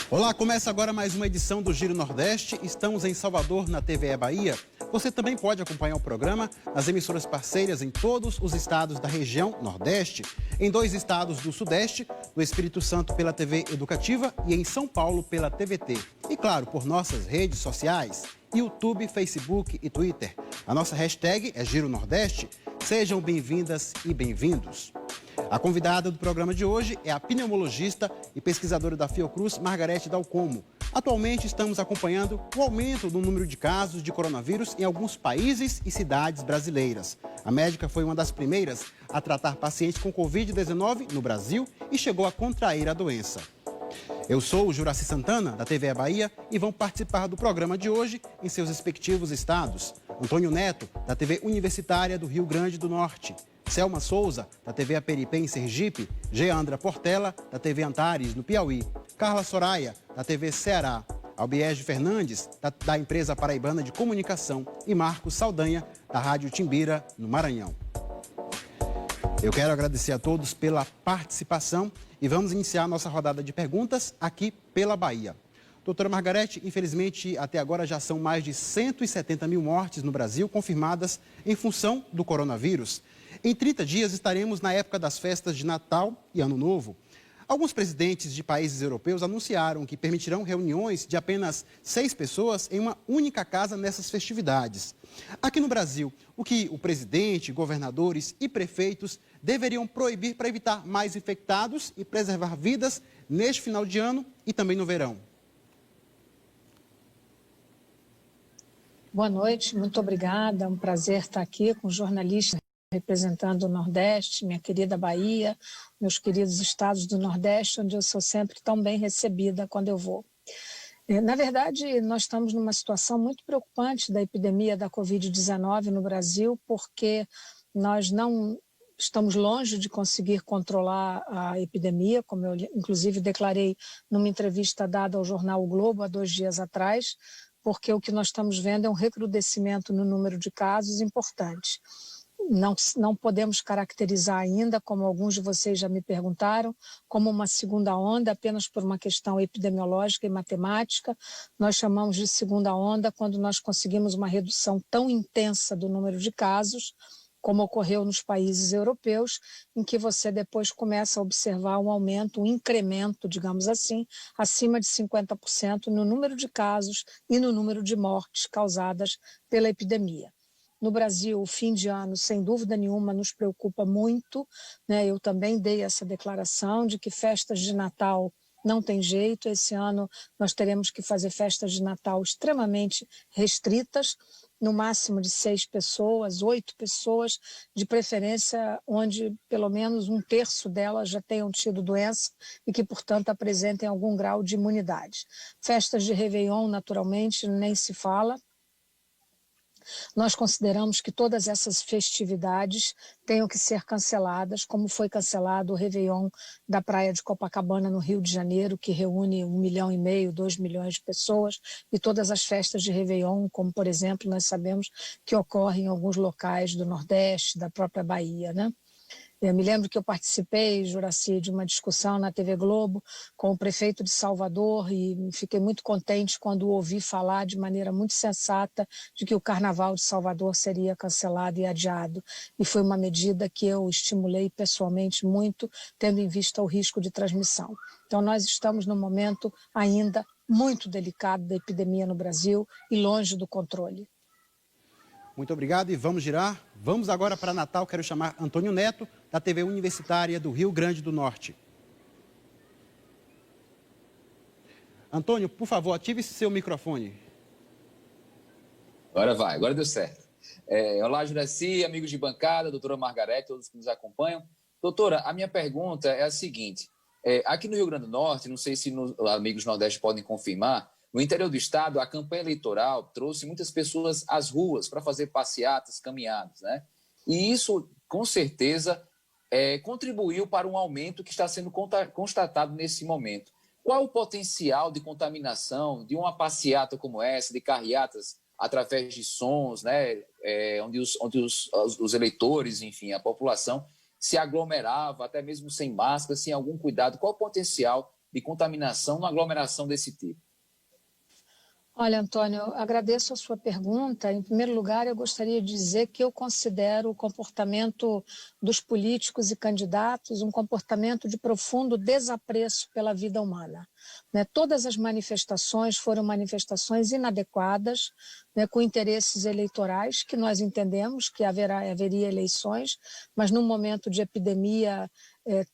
Olá, começa agora mais uma edição do Giro Nordeste. Estamos em Salvador, na TVE Bahia. Você também pode acompanhar o programa nas emissoras parceiras em todos os estados da região Nordeste, em 2 estados do Sudeste, no Espírito Santo pela TV Educativa e em São Paulo pela TVT. E claro, por nossas redes sociais, YouTube, Facebook e Twitter. A nossa hashtag é Giro Nordeste. Sejam bem-vindas e bem-vindos. A convidada do programa de hoje é a pneumologista e pesquisadora da Fiocruz, Margarete Dalcomo. Atualmente estamos acompanhando o aumento do número de casos de coronavírus em alguns países e cidades brasileiras. A médica foi uma das primeiras a tratar pacientes com Covid-19 no Brasil e chegou a contrair a doença. Eu sou o Juraci Santana, da TVE Bahia, e vão participar do programa de hoje em seus respectivos estados. Antônio Neto, da TV Universitária do Rio Grande do Norte. Selma Souza, da TV Aperipê, em Sergipe. Geandra Portela, da TV Antares, no Piauí. Carla Soraya, da TV Ceará. Albiege Fernandes, da Empresa Paraibana de Comunicação. E Marcos Saldanha, da Rádio Timbira, no Maranhão. Eu quero agradecer a todos pela participação e vamos iniciar a nossa rodada de perguntas aqui pela Bahia. Doutora Margarete, infelizmente, até agora já são mais de 170 mil mortes no Brasil confirmadas em função do coronavírus. Em 30 dias estaremos na época das festas de Natal e Ano Novo. Alguns presidentes de países europeus anunciaram que permitirão reuniões de apenas 6 pessoas em uma única casa nessas festividades. Aqui no Brasil, o que o presidente, governadores e prefeitos deveriam proibir para evitar mais infectados e preservar vidas neste final de ano e também no verão? Boa noite, muito obrigada. É um prazer estar aqui com jornalistas representando o Nordeste, minha querida Bahia, meus queridos estados do Nordeste, onde eu sou sempre tão bem recebida quando eu vou. Na verdade, nós estamos numa situação muito preocupante da epidemia da Covid-19 no Brasil, porque nós não estamos longe de conseguir controlar a epidemia, como eu inclusive declarei numa entrevista dada ao jornal O Globo há 2 dias atrás, porque o que nós estamos vendo é um recrudescimento no número de casos importante. Não podemos caracterizar ainda, como alguns de vocês já me perguntaram, como uma segunda onda apenas por uma questão epidemiológica e matemática. Nós chamamos de segunda onda quando nós conseguimos uma redução tão intensa do número de casos, como ocorreu nos países europeus, em que você depois começa a observar um aumento, um incremento, digamos assim, acima de 50% no número de casos e no número de mortes causadas pela epidemia. No Brasil, o fim de ano, sem dúvida nenhuma, nos preocupa muito, né? Eu também dei essa declaração de que festas de Natal não tem jeito. Esse ano nós teremos que fazer festas de Natal extremamente restritas, no máximo de 6 pessoas, 8 pessoas, de preferência onde pelo menos 1/3 delas já tenham tido doença e que, portanto, apresentem algum grau de imunidade. Festas de Réveillon, naturalmente, nem se fala. Nós consideramos que todas essas festividades tenham que ser canceladas, como foi cancelado o Réveillon da Praia de Copacabana, no Rio de Janeiro, que reúne 1,5 milhão, 2 milhões de pessoas, e todas as festas de Réveillon, como, por exemplo, nós sabemos que ocorrem em alguns locais do Nordeste, da própria Bahia, né? Eu me lembro que eu participei, Juraci, de uma discussão na TV Globo com o prefeito de Salvador e fiquei muito contente quando ouvi falar de maneira muito sensata de que o Carnaval de Salvador seria cancelado e adiado. E foi uma medida que eu estimulei pessoalmente muito, tendo em vista o risco de transmissão. Então nós estamos num momento ainda muito delicado da epidemia no Brasil e longe do controle. Muito obrigado e vamos girar. Vamos agora para Natal. Quero chamar Antônio Neto, da TV Universitária do Rio Grande do Norte. Antônio, por favor, ative seu microfone. Agora vai, agora deu certo. Olá, Juraci, amigos de bancada, doutora Margarete, todos que nos acompanham. Doutora, a minha pergunta é a seguinte. Aqui no Rio Grande do Norte, não sei se amigos do Nordeste podem confirmar, no interior do estado, a campanha eleitoral trouxe muitas pessoas às ruas para fazer passeatas, caminhadas, né? E isso, com certeza, contribuiu para um aumento que está sendo constatado nesse momento. Qual o potencial de contaminação de uma passeata como essa, de carreatas através de sons, né? Onde os eleitores, enfim, a população se aglomerava, até mesmo sem máscara, sem algum cuidado? Qual o potencial de contaminação numa aglomeração desse tipo? Olha, Antônio, eu agradeço a sua pergunta. Em primeiro lugar, eu gostaria de dizer que eu considero o comportamento dos políticos e candidatos um comportamento de profundo desapreço pela vida humana. Todas as manifestações foram manifestações inadequadas, com interesses eleitorais, que nós entendemos que haveria eleições, mas num momento de epidemia,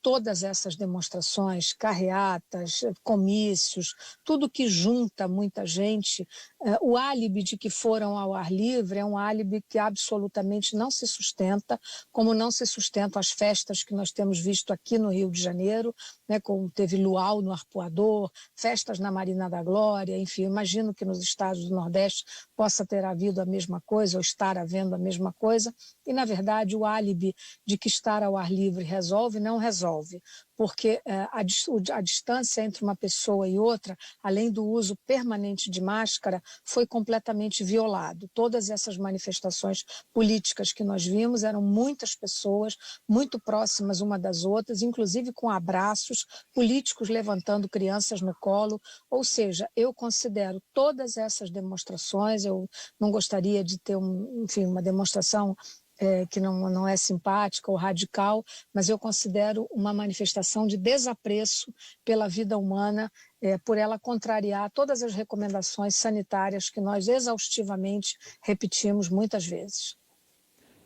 todas essas demonstrações, carreatas, comícios, tudo que junta muita gente, o álibi de que foram ao ar livre é um álibi que absolutamente não se sustenta, como não se sustentam as festas que nós temos visto aqui no Rio de Janeiro, como teve luau no Arpoador, festas na Marina da Glória, enfim, imagino que nos estados do Nordeste possa ter havido a mesma coisa ou estar havendo a mesma coisa, e na verdade o álibi de que estar ao ar livre resolve, não resolve, porque a distância entre uma pessoa e outra, além do uso permanente de máscara, foi completamente violado. Todas essas manifestações políticas que nós vimos eram muitas pessoas muito próximas uma das outras, inclusive com abraços, políticos levantando crianças no colo, ou seja, eu considero todas essas demonstrações, eu não gostaria de ter uma demonstração que não é simpática ou radical, mas eu considero uma manifestação de desapreço pela vida humana, por ela contrariar todas as recomendações sanitárias que nós exaustivamente repetimos muitas vezes.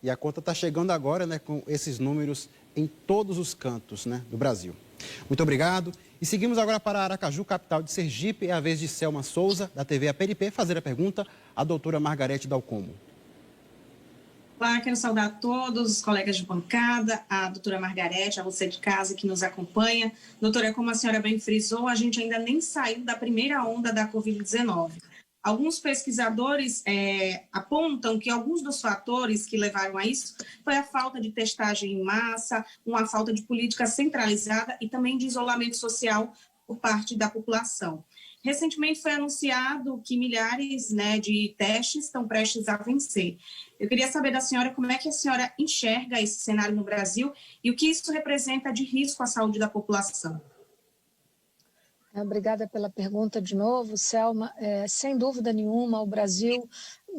E a conta está chegando agora, com esses números em todos os cantos, do Brasil. Muito obrigado. E seguimos agora para Aracaju, capital de Sergipe. É a vez de Selma Souza, da TV APNP, fazer a pergunta à doutora Margarete Dalcomo. Olá, quero saudar a todos os colegas de bancada, a doutora Margarete, a você de casa que nos acompanha. Doutora, como a senhora bem frisou, a gente ainda nem saiu da primeira onda da Covid-19. Alguns pesquisadores apontam que alguns dos fatores que levaram a isso foi a falta de testagem em massa, uma falta de política centralizada e também de isolamento social por parte da população. Recentemente foi anunciado que milhares de testes estão prestes a vencer. Eu queria saber da senhora como é que a senhora enxerga esse cenário no Brasil e o que isso representa de risco à saúde da população. Obrigada pela pergunta de novo, Selma. Sem dúvida nenhuma, o Brasil,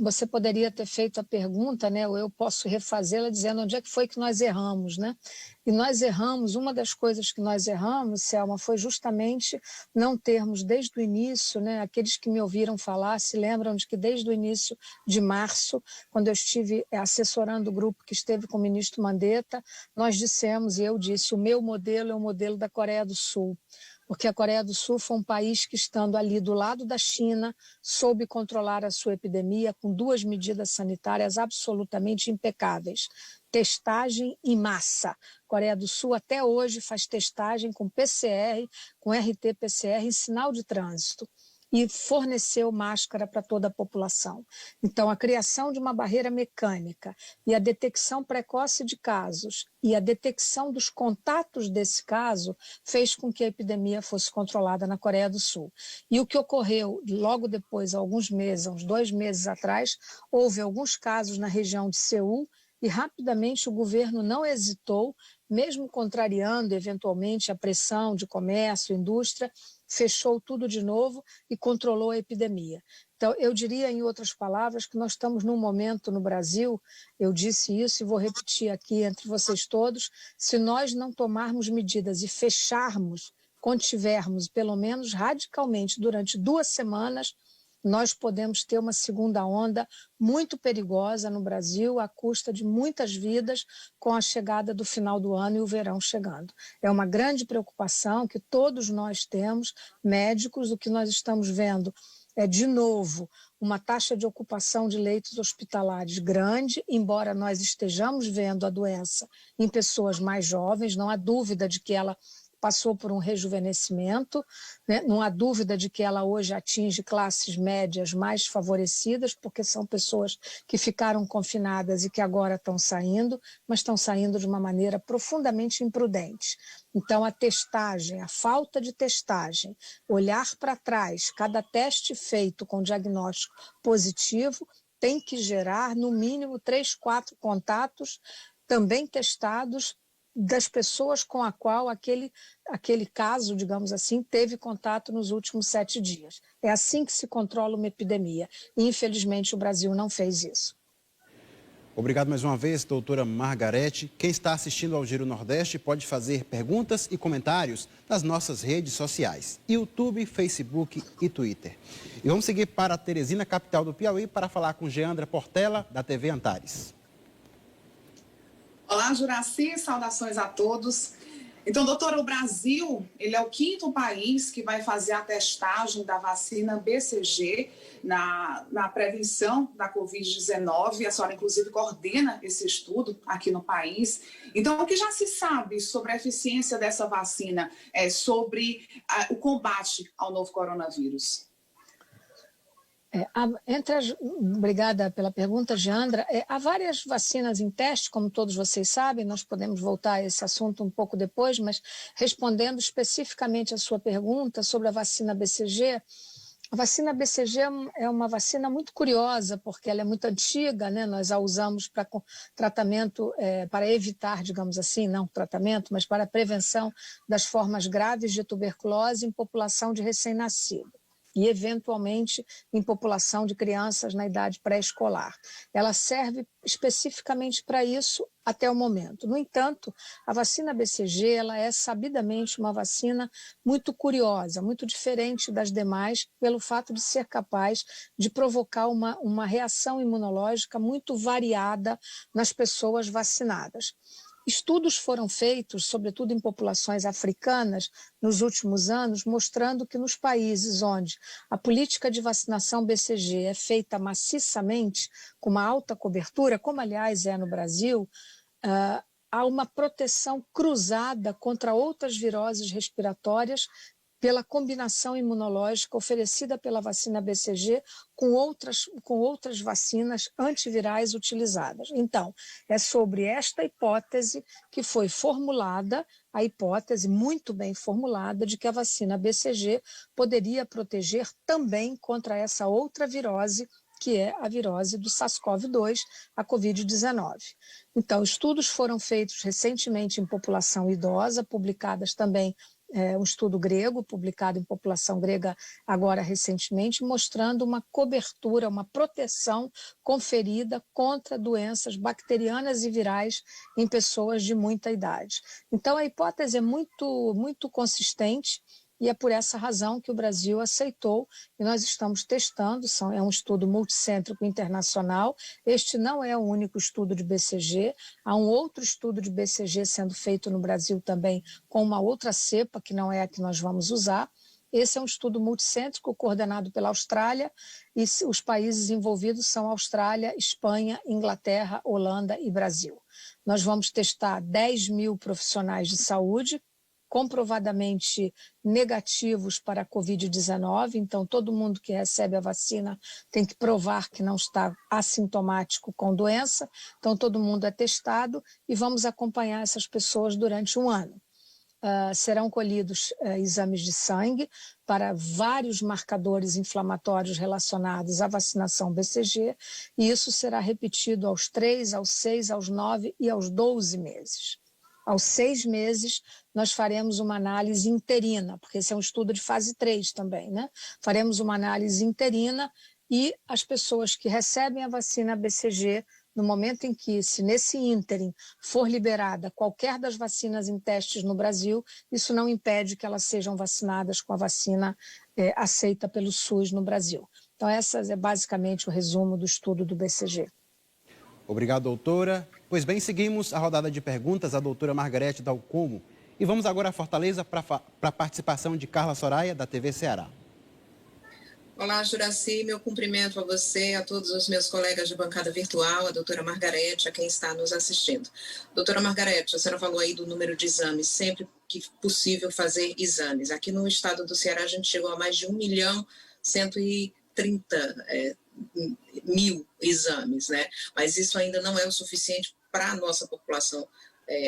você poderia ter feito a pergunta, ou eu posso refazê-la dizendo onde é que foi que nós erramos, E nós erramos, uma das coisas que nós erramos, Selma, foi justamente não termos desde o início, aqueles que me ouviram falar se lembram de que desde o início de março, quando eu estive assessorando o grupo que esteve com o ministro Mandetta, nós dissemos, e eu disse, o meu modelo é o modelo da Coreia do Sul. Porque a Coreia do Sul foi um país que, estando ali do lado da China, soube controlar a sua epidemia com 2 medidas sanitárias absolutamente impecáveis. Testagem em massa. A Coreia do Sul até hoje faz testagem com PCR, com RT-PCR em sinal de trânsito. E forneceu máscara para toda a população. Então, a criação de uma barreira mecânica e a detecção precoce de casos e a detecção dos contatos desse caso fez com que a epidemia fosse controlada na Coreia do Sul. E o que ocorreu logo depois, alguns meses, uns 2 meses atrás, houve alguns casos na região de Seul e rapidamente o governo não hesitou, mesmo contrariando eventualmente a pressão de comércio, indústria, fechou tudo de novo e controlou a epidemia. Então, eu diria, em outras palavras, que nós estamos num momento no Brasil, eu disse isso e vou repetir aqui entre vocês todos, se nós não tomarmos medidas e fecharmos contivermos, pelo menos radicalmente, durante 2 semanas, nós podemos ter uma segunda onda muito perigosa no Brasil, à custa de muitas vidas, com a chegada do final do ano e o verão chegando. É uma grande preocupação que todos nós temos, médicos. O que nós estamos vendo é, de novo, uma taxa de ocupação de leitos hospitalares grande, embora nós estejamos vendo a doença em pessoas mais jovens, não há dúvida de que ela passou por um rejuvenescimento, né? Não há dúvida de que ela hoje atinge classes médias mais favorecidas, porque são pessoas que ficaram confinadas e que agora estão saindo, mas estão saindo de uma maneira profundamente imprudente. Então, a testagem, a falta de testagem, olhar para trás, cada teste feito com diagnóstico positivo tem que gerar, no mínimo, 3, 4 contatos também testados das pessoas com a qual aquele caso, digamos assim, teve contato nos últimos 7 dias. É assim que se controla uma epidemia. E, infelizmente, o Brasil não fez isso. Obrigado mais uma vez, doutora Margarete. Quem está assistindo ao Giro Nordeste pode fazer perguntas e comentários nas nossas redes sociais, YouTube, Facebook e Twitter. E vamos seguir para Teresina, capital do Piauí, para falar com Geandra Portela, da TV Antares. Olá, Juraci, saudações a todos. Então, doutora, o Brasil, ele é o 5º país que vai fazer a testagem da vacina BCG na prevenção da Covid-19. A senhora, inclusive, coordena esse estudo aqui no país. Então, o que já se sabe sobre a eficiência dessa vacina, sobre o combate ao novo coronavírus? Obrigada pela pergunta, Geandra. Há várias vacinas em teste, como todos vocês sabem, nós podemos voltar a esse assunto um pouco depois, mas respondendo especificamente a sua pergunta sobre a vacina BCG, a vacina BCG é uma vacina muito curiosa, porque ela é muito antiga, né? Nós a usamos para tratamento, para evitar, digamos assim, não tratamento, mas para a prevenção das formas graves de tuberculose em população de recém-nascido e, eventualmente, em população de crianças na idade pré-escolar. Ela serve especificamente para isso até o momento. No entanto, a vacina BCG ela é sabidamente uma vacina muito curiosa, muito diferente das demais, pelo fato de ser capaz de provocar uma reação imunológica muito variada nas pessoas vacinadas. Estudos foram feitos, sobretudo em populações africanas, nos últimos anos, mostrando que nos países onde a política de vacinação BCG é feita maciçamente, com uma alta cobertura, como aliás é no Brasil, há uma proteção cruzada contra outras viroses respiratórias pela combinação imunológica oferecida pela vacina BCG com outras vacinas antivirais utilizadas. Então, é sobre esta hipótese que foi formulada, a hipótese muito bem formulada de que a vacina BCG poderia proteger também contra essa outra virose, que é a virose do SARS-CoV-2, a Covid-19. Então, estudos foram feitos recentemente em população idosa, publicadas também um estudo grego, publicado em população grega agora recentemente, mostrando uma cobertura, uma proteção conferida contra doenças bacterianas e virais em pessoas de muita idade. Então, a hipótese é muito, muito consistente, e é por essa razão que o Brasil aceitou e nós estamos testando. É um estudo multicêntrico internacional. Este não é o único estudo de BCG. Há um outro estudo de BCG sendo feito no Brasil também com uma outra cepa, que não é a que nós vamos usar. Esse é um estudo multicêntrico coordenado pela Austrália e os países envolvidos são Austrália, Espanha, Inglaterra, Holanda e Brasil. Nós vamos testar 10 mil profissionais de saúde, comprovadamente negativos para a Covid-19, então todo mundo que recebe a vacina tem que provar que não está assintomático com doença, então todo mundo é testado e vamos acompanhar essas pessoas durante um ano. Serão colhidos exames de sangue para vários marcadores inflamatórios relacionados à vacinação BCG e isso será repetido aos 3, aos 6, aos 9 e aos 12 meses. Aos 6 meses, nós faremos uma análise interina, porque esse é um estudo de fase 3 também, né? Faremos uma análise interina e as pessoas que recebem a vacina BCG no momento em que, se nesse ínterim for liberada qualquer das vacinas em testes no Brasil, isso não impede que elas sejam vacinadas com a vacina aceita pelo SUS no Brasil. Então, esse é basicamente o resumo do estudo do BCG. Obrigado, doutora. Pois bem, seguimos a rodada de perguntas à doutora Margarete Dalcomo. E vamos agora a Fortaleza para a participação de Carla Soraya, da TV Ceará. Olá, Juraci, meu cumprimento a você, a todos os meus colegas de bancada virtual, a doutora Margarete, a quem está nos assistindo. Doutora Margarete, a senhora falou aí do número de exames, sempre que possível fazer exames. Aqui no estado do Ceará a gente chegou a mais de 1.130.000 exames, né? Mas isso ainda não é o suficiente para a nossa população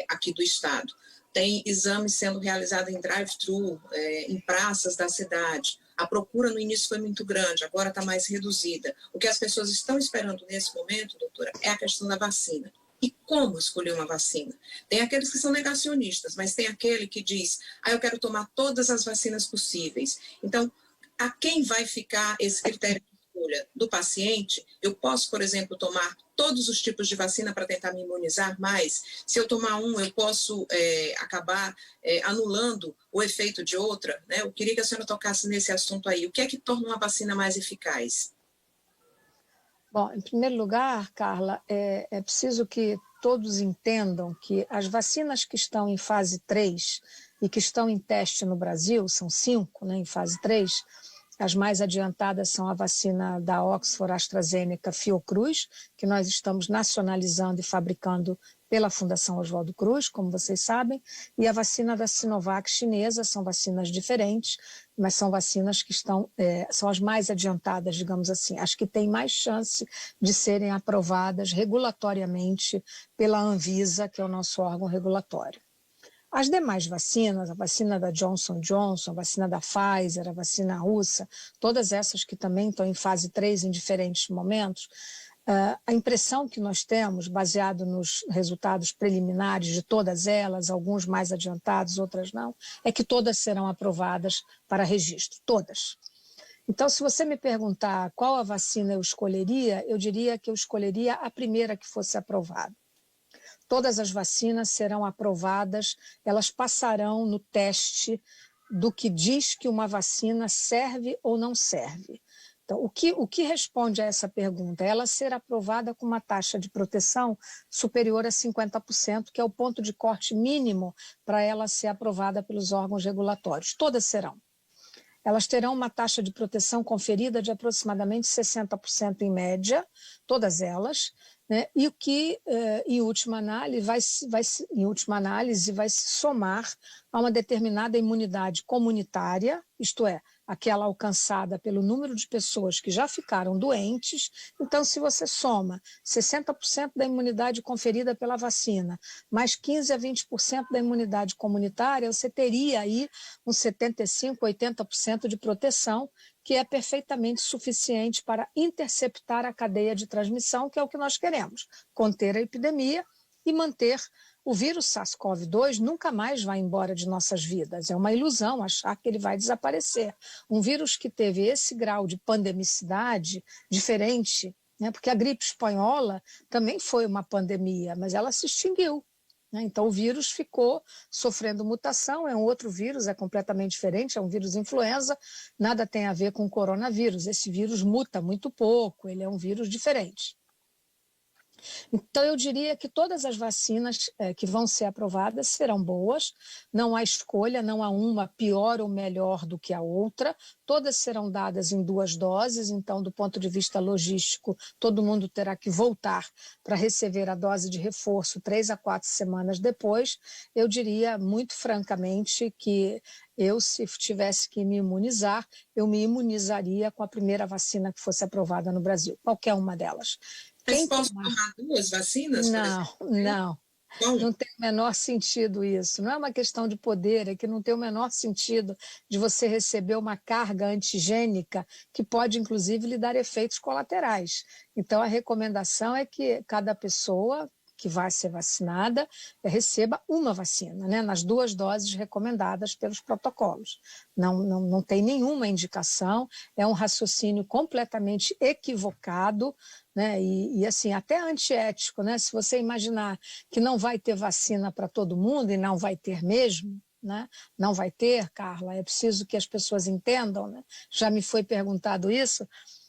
aqui do estado. Tem exames sendo realizados em drive-thru, em praças da cidade. A procura no início foi muito grande, agora está mais reduzida. O que as pessoas estão esperando nesse momento, doutora, é a questão da vacina. E como escolher uma vacina? Tem aqueles que são negacionistas, mas tem aquele que diz, eu quero tomar todas as vacinas possíveis. Então, a quem vai ficar esse critério de escolha? Do paciente? Eu posso, por exemplo, tomar todos os tipos de vacina para tentar me imunizar mais? Se eu tomar eu posso acabar anulando o efeito de outra, né? Eu queria que a senhora tocasse nesse assunto aí. O que é que torna uma vacina mais eficaz? Bom, em primeiro lugar, Carla, é preciso que todos entendam que as vacinas que estão em fase 3 e que estão em teste no Brasil, são 5, né, em fase 3, as mais adiantadas são a vacina da Oxford AstraZeneca Fiocruz, que nós estamos nacionalizando e fabricando pela Fundação Oswaldo Cruz, como vocês sabem, e a vacina da Sinovac chinesa. São vacinas diferentes, mas são vacinas que são as mais adiantadas, digamos assim, as que têm mais chance de serem aprovadas regulatoriamente pela Anvisa, que é o nosso órgão regulatório. As demais vacinas, a vacina da Johnson & Johnson, a vacina da Pfizer, a vacina russa, todas essas que também estão em fase 3 em diferentes momentos, a impressão que nós temos, baseado nos resultados preliminares de todas elas, alguns mais adiantados, outras não, é que todas serão aprovadas para registro, todas. Então, se você me perguntar qual a vacina eu escolheria, eu diria que eu escolheria a primeira que fosse aprovada. Todas as vacinas serão aprovadas, elas passarão no teste do que diz que uma vacina serve ou não serve. Então, o que responde a essa pergunta? Ela ser aprovada com uma taxa de proteção superior a 50%, que é o ponto de corte mínimo para ela ser aprovada pelos órgãos regulatórios. Todas serão. Elas terão uma taxa de proteção conferida de aproximadamente 60% em média, todas elas, né? E o que, em última análise, vai se somar a uma determinada imunidade comunitária, isto é, aquela alcançada pelo número de pessoas que já ficaram doentes. Então, se você soma 60% da imunidade conferida pela vacina, mais 15% a 20% da imunidade comunitária, você teria aí uns 75%, 80% de proteção, que é perfeitamente suficiente para interceptar a cadeia de transmissão, que é o que nós queremos, conter a epidemia e manter o vírus SARS-CoV-2 nunca mais vai embora de nossas vidas. É uma ilusão achar que ele vai desaparecer. Um vírus que teve esse grau de pandemicidade diferente, né, porque a gripe espanhola também foi uma pandemia, mas ela se extinguiu. Então, o vírus ficou sofrendo mutação, é um outro vírus, é completamente diferente, é um vírus influenza, nada tem a ver com o coronavírus. Esse vírus muta muito pouco, ele é um vírus diferente. Então, eu diria que todas as vacinas que vão ser aprovadas serão boas, não há escolha, não há uma pior ou melhor do que a outra, todas serão dadas em 2 doses, então, do ponto de vista logístico, todo mundo terá que voltar para receber a dose de reforço 3 a 4 semanas depois. Eu diria, muito francamente, que eu, se tivesse que me imunizar, eu me imunizaria com a primeira vacina que fosse aprovada no Brasil, qualquer uma delas. Mas posso tomar 2 vacinas? Não tem o menor sentido isso. Não é uma questão de poder, é que não tem o menor sentido de você receber uma carga antigênica que pode, inclusive, lhe dar efeitos colaterais. Então, a recomendação é que cada pessoa que vai ser vacinada receba uma vacina, né, nas 2 doses recomendadas pelos protocolos. Não tem nenhuma indicação, é um raciocínio completamente equivocado, né, e assim, até antiético, né, se você imaginar que não vai ter vacina para todo mundo, e não vai ter mesmo, né? Não vai ter, Carla, é preciso que as pessoas entendam, né? Já me foi perguntado isso.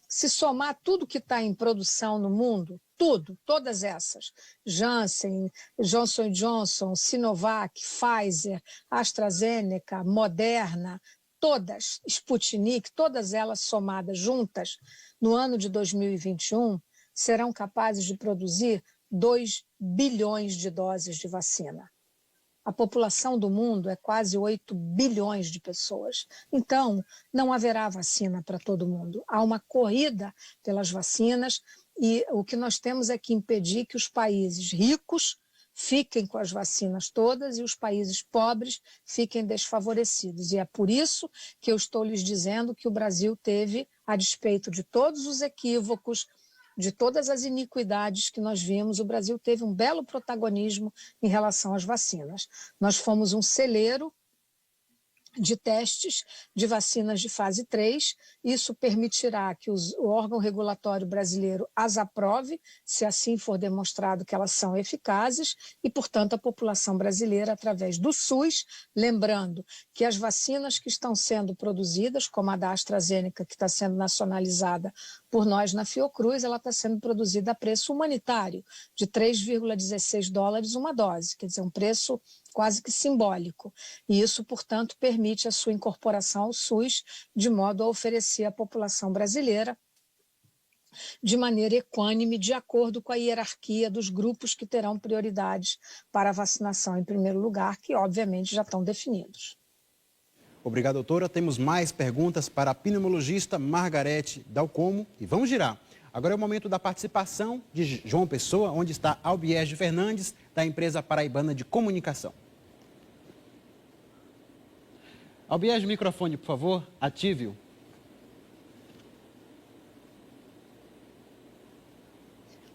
Se somar tudo que está em produção no mundo, tudo, todas essas, Janssen, Johnson & Johnson, Sinovac, Pfizer, AstraZeneca, Moderna, todas, Sputnik, todas elas somadas juntas, no ano de 2021, serão capazes de produzir 2 bilhões de doses de vacina. A população do mundo é quase 8 bilhões de pessoas. Então, não haverá vacina para todo mundo. Há uma corrida pelas vacinas e o que nós temos é que impedir que os países ricos fiquem com as vacinas todas e os países pobres fiquem desfavorecidos. E é por isso que eu estou lhes dizendo que o Brasil teve, a despeito de todos os equívocos, de todas as iniquidades que nós vimos, o Brasil teve um belo protagonismo em relação às vacinas. Nós fomos um celeiro de testes de vacinas de fase 3, isso permitirá que o órgão regulatório brasileiro as aprove, se assim for demonstrado que elas são eficazes, e, portanto, a população brasileira, através do SUS, lembrando que as vacinas que estão sendo produzidas, como a da AstraZeneca, que está sendo nacionalizada por nós na Fiocruz, ela está sendo produzida a preço humanitário, de 3,16 dólares uma dose, quer dizer, um preço quase que simbólico. E isso, portanto, permite a sua incorporação ao SUS, de modo a oferecer à população brasileira de maneira equânime, de acordo com a hierarquia dos grupos que terão prioridades para a vacinação em primeiro lugar, que obviamente já estão definidos. Obrigado, doutora. Temos mais perguntas para a pneumologista Margarete Dalcomo e vamos girar. Agora é o momento da participação de João Pessoa, onde está Albiege Fernandes, da empresa paraibana de comunicação. Albiege, microfone, por favor, ative-o.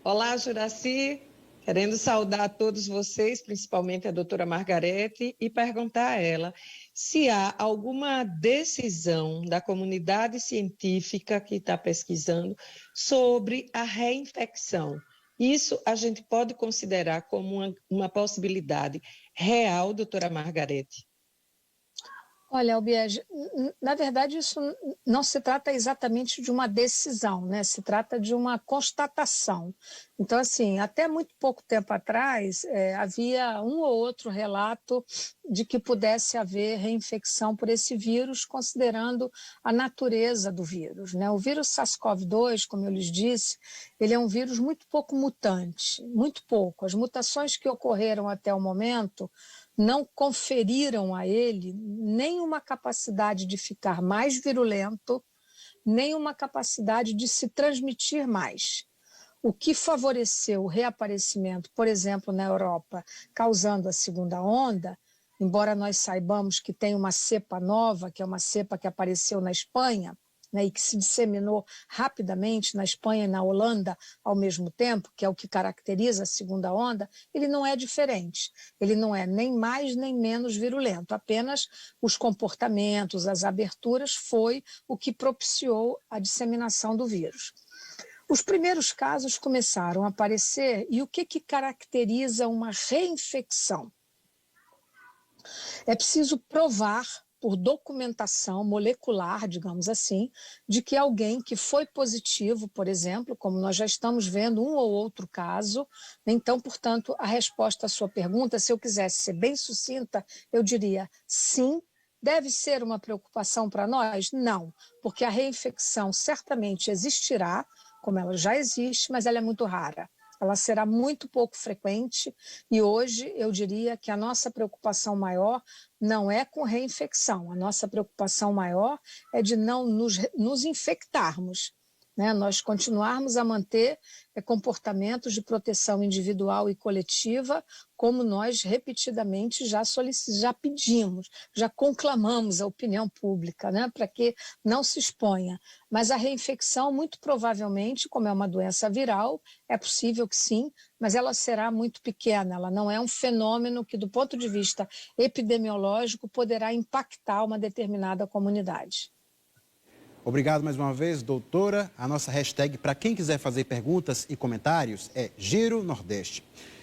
Olá, Juraci. Querendo saudar todos vocês, principalmente a doutora Margarete, e perguntar a ela se há alguma decisão da comunidade científica que está pesquisando sobre a reinfecção. Isso a gente pode considerar como uma possibilidade real, doutora Margarete? Olha, Albiege, na verdade isso não se trata exatamente de uma decisão, né? Se trata de uma constatação. Então, assim, até muito pouco tempo atrás, havia um ou outro relato de que pudesse haver reinfecção por esse vírus, considerando a natureza do vírus, né? O vírus SARS-CoV-2, como eu lhes disse, ele é um vírus muito pouco mutante, muito pouco. As mutações que ocorreram até o momento não conferiram a ele nem uma capacidade de ficar mais virulento, nem uma capacidade de se transmitir mais. O que favoreceu o reaparecimento, por exemplo, na Europa, causando a segunda onda, embora nós saibamos que tem uma cepa nova, que é uma cepa que apareceu na Espanha, né, e que se disseminou rapidamente na Espanha e na Holanda ao mesmo tempo, que é o que caracteriza a segunda onda, ele não é diferente. Ele não é nem mais nem menos virulento, apenas os comportamentos, as aberturas foi o que propiciou a disseminação do vírus. Os primeiros casos começaram a aparecer e o que caracteriza uma reinfecção? É preciso provar por documentação molecular, digamos assim, de que alguém que foi positivo, por exemplo, como nós já estamos vendo um ou outro caso, então, portanto, a resposta à sua pergunta, se eu quisesse ser bem sucinta, eu diria sim. Deve ser uma preocupação para nós? Não, porque a reinfecção certamente existirá, como ela já existe, mas ela é muito rara. Ela será muito pouco frequente e hoje eu diria que a nossa preocupação maior não é com reinfecção, a nossa preocupação maior é de não nos infectarmos. né, nós continuarmos a manter comportamentos de proteção individual e coletiva, como nós repetidamente já pedimos, já conclamamos a opinião pública, né, para que não se exponha. Mas a reinfecção, muito provavelmente, como é uma doença viral, é possível que sim, mas ela será muito pequena, ela não é um fenômeno que, do ponto de vista epidemiológico, poderá impactar uma determinada comunidade. Obrigado mais uma vez, doutora. A nossa hashtag para quem quiser fazer perguntas e comentários é Giro Nordeste.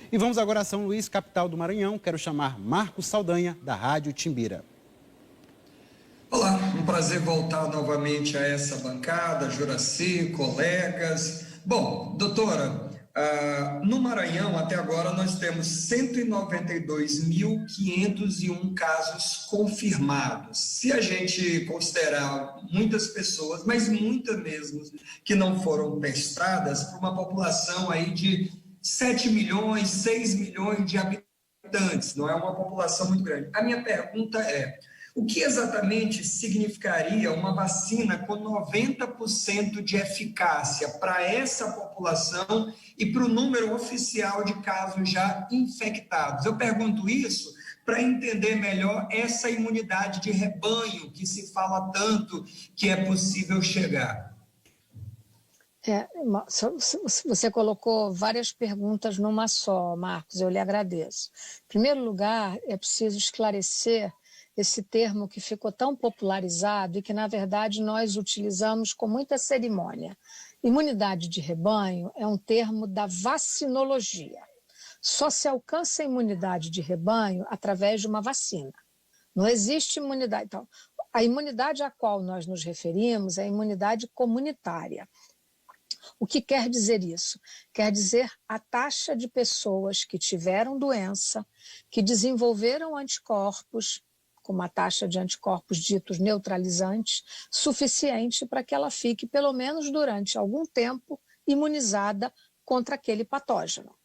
E vamos agora a São Luís, capital do Maranhão. Quero chamar Marcos Saldanha, da Rádio Timbira. Olá, um prazer voltar novamente a essa bancada, Juraci, colegas. Bom, doutora, no Maranhão, até agora, nós temos 192.501 casos confirmados. Se a gente considerar muitas pessoas, mas muitas mesmo, que não foram testadas, para uma população aí de 7 milhões, 6 milhões de habitantes, não é uma população muito grande. A minha pergunta é: o que exatamente significaria uma vacina com 90% de eficácia para essa população e para o número oficial de casos já infectados? Eu pergunto isso para entender melhor essa imunidade de rebanho que se fala tanto que é possível chegar. Você colocou várias perguntas numa só, Marcos, eu lhe agradeço. Em primeiro lugar, é preciso esclarecer esse termo que ficou tão popularizado e que, na verdade, nós utilizamos com muita cerimônia. Imunidade de rebanho é um termo da vacinologia. Só se alcança a imunidade de rebanho através de uma vacina. Não existe imunidade. Então, a imunidade a qual nós nos referimos é a imunidade comunitária. O que quer dizer isso? Quer dizer a taxa de pessoas que tiveram doença, que desenvolveram anticorpos, com uma taxa de anticorpos ditos neutralizantes, suficiente para que ela fique, pelo menos durante algum tempo, imunizada contra aquele patógeno.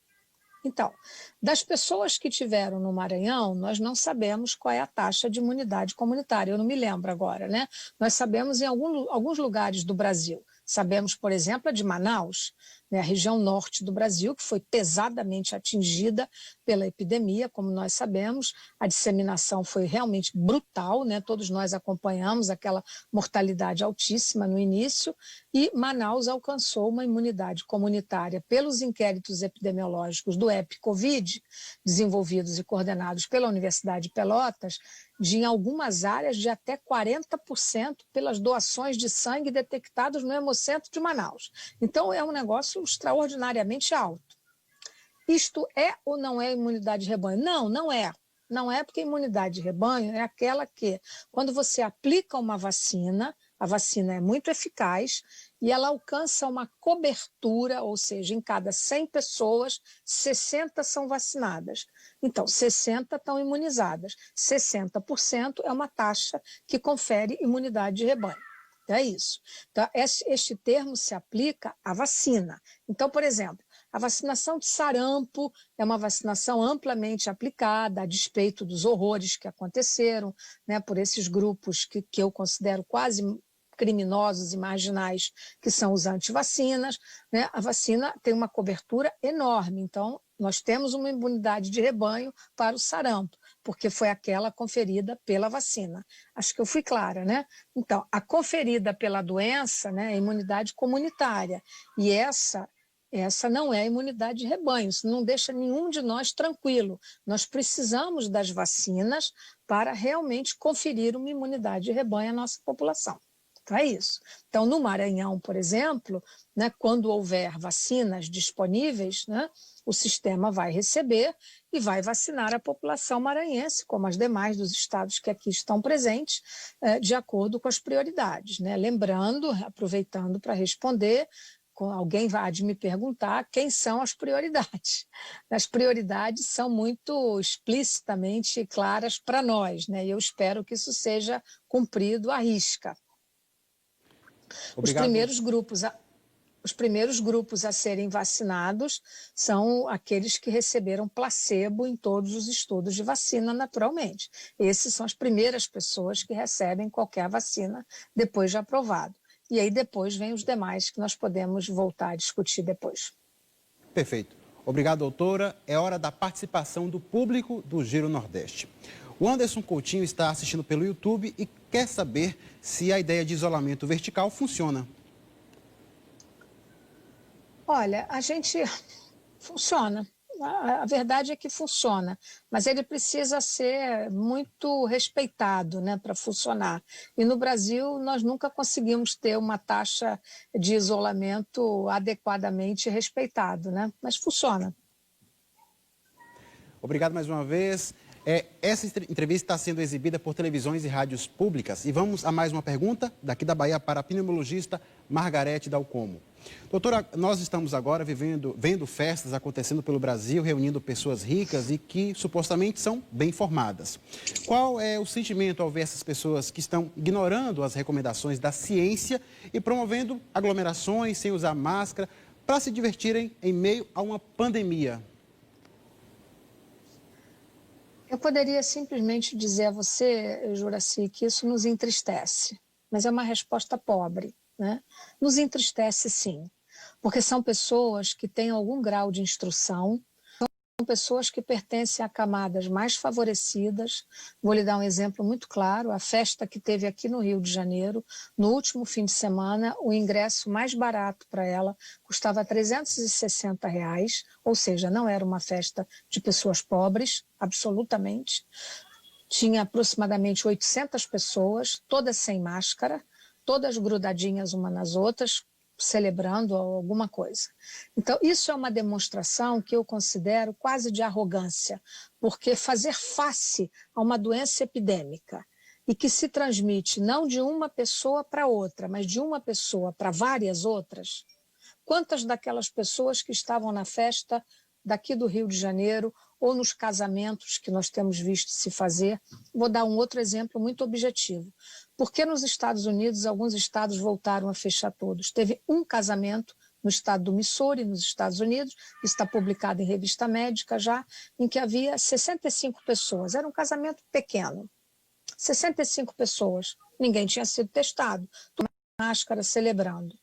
Então, das pessoas que tiveram no Maranhão, nós não sabemos qual é a taxa de imunidade comunitária, eu não me lembro agora, né? Nós sabemos em alguns lugares do Brasil. Sabemos, por exemplo, a de Manaus, né, a região norte do Brasil, que foi pesadamente atingida pela epidemia, como nós sabemos. A disseminação foi realmente brutal, né? Todos nós acompanhamos aquela mortalidade altíssima no início, e Manaus alcançou uma imunidade comunitária pelos inquéritos epidemiológicos do EPI-Covid, desenvolvidos e coordenados pela Universidade de Pelotas, em algumas áreas de até 40% pelas doações de sangue detectadas no Hemocentro de Manaus. Então, é um negócio extraordinariamente alto. Isto é ou não é imunidade de rebanho? Não, não é. Não é, porque imunidade de rebanho é aquela que, quando você aplica uma vacina, a vacina é muito eficaz e ela alcança uma cobertura, ou seja, em cada 100 pessoas, 60 são vacinadas. Então, 60 estão imunizadas. 60% é uma taxa que confere imunidade de rebanho. Então, é isso. Então, este termo se aplica à vacina. Então, por exemplo, a vacinação de sarampo é uma vacinação amplamente aplicada, a despeito dos horrores que aconteceram, né, por esses grupos que eu considero quase criminosos e marginais, que são os antivacinas, né? A vacina tem uma cobertura enorme, então nós temos uma imunidade de rebanho para o sarampo, porque foi aquela conferida pela vacina. Acho que eu fui clara, né? Então, a conferida pela doença, né, é a imunidade comunitária, e essa não é a imunidade de rebanho, isso não deixa nenhum de nós tranquilo. Nós precisamos das vacinas para realmente conferir uma imunidade de rebanho à nossa população. Então, é isso. Então, no Maranhão, por exemplo, né, quando houver vacinas disponíveis, né, o sistema vai receber e vai vacinar a população maranhense, como as demais dos estados que aqui estão presentes, de acordo com as prioridades, né? Lembrando, aproveitando para responder, alguém vai me perguntar quem são as prioridades. As prioridades são muito explicitamente claras para nós, né? E eu espero que isso seja cumprido à risca. Obrigado. Os primeiros grupos a serem vacinados são aqueles que receberam placebo em todos os estudos de vacina, naturalmente. Esses são as primeiras pessoas que recebem qualquer vacina depois de aprovado. E aí depois vem os demais que nós podemos voltar a discutir depois. Perfeito. Obrigado, doutora. É hora da participação do público do Giro Nordeste. O Anderson Coutinho está assistindo pelo YouTube e quer saber se a ideia de isolamento vertical funciona. Olha, a gente funciona. A verdade é que funciona, mas ele precisa ser muito respeitado, né, para funcionar. E no Brasil, nós nunca conseguimos ter uma taxa de isolamento adequadamente respeitado, né? Mas funciona. Obrigado mais uma vez. Essa entrevista está sendo exibida por televisões e rádios públicas. E vamos a mais uma pergunta, daqui da Bahia para a pneumologista Margarete Dalcomo. Doutora, nós estamos agora vendo festas acontecendo pelo Brasil, reunindo pessoas ricas e que supostamente são bem informadas. Qual é o sentimento ao ver essas pessoas que estão ignorando as recomendações da ciência e promovendo aglomerações sem usar máscara para se divertirem em meio a uma pandemia? Eu poderia simplesmente dizer a você, Juraci, que isso nos entristece, mas é uma resposta pobre, né? Nos entristece sim, porque são pessoas que têm algum grau de instrução, são pessoas que pertencem a camadas mais favorecidas. Vou lhe dar um exemplo muito claro, a festa que teve aqui no Rio de Janeiro, no último fim de semana, o ingresso mais barato para ela custava R$360, ou seja, não era uma festa de pessoas pobres, absolutamente. Tinha aproximadamente 800 pessoas, todas sem máscara, todas grudadinhas umas nas outras, celebrando alguma coisa. Então, isso é uma demonstração que eu considero quase de arrogância, porque fazer face a uma doença epidêmica e que se transmite não de uma pessoa para outra, mas de uma pessoa para várias outras, quantas daquelas pessoas que estavam na festa daqui do Rio de Janeiro ou nos casamentos que nós temos visto se fazer. Vou dar um outro exemplo muito objetivo. Por que nos Estados Unidos alguns estados voltaram a fechar todos? Teve um casamento no estado do Missouri, nos Estados Unidos, está publicado em revista médica já, em que havia 65 pessoas. Era um casamento pequeno. 65 pessoas. Ninguém tinha sido testado. Tomando máscara, celebrando.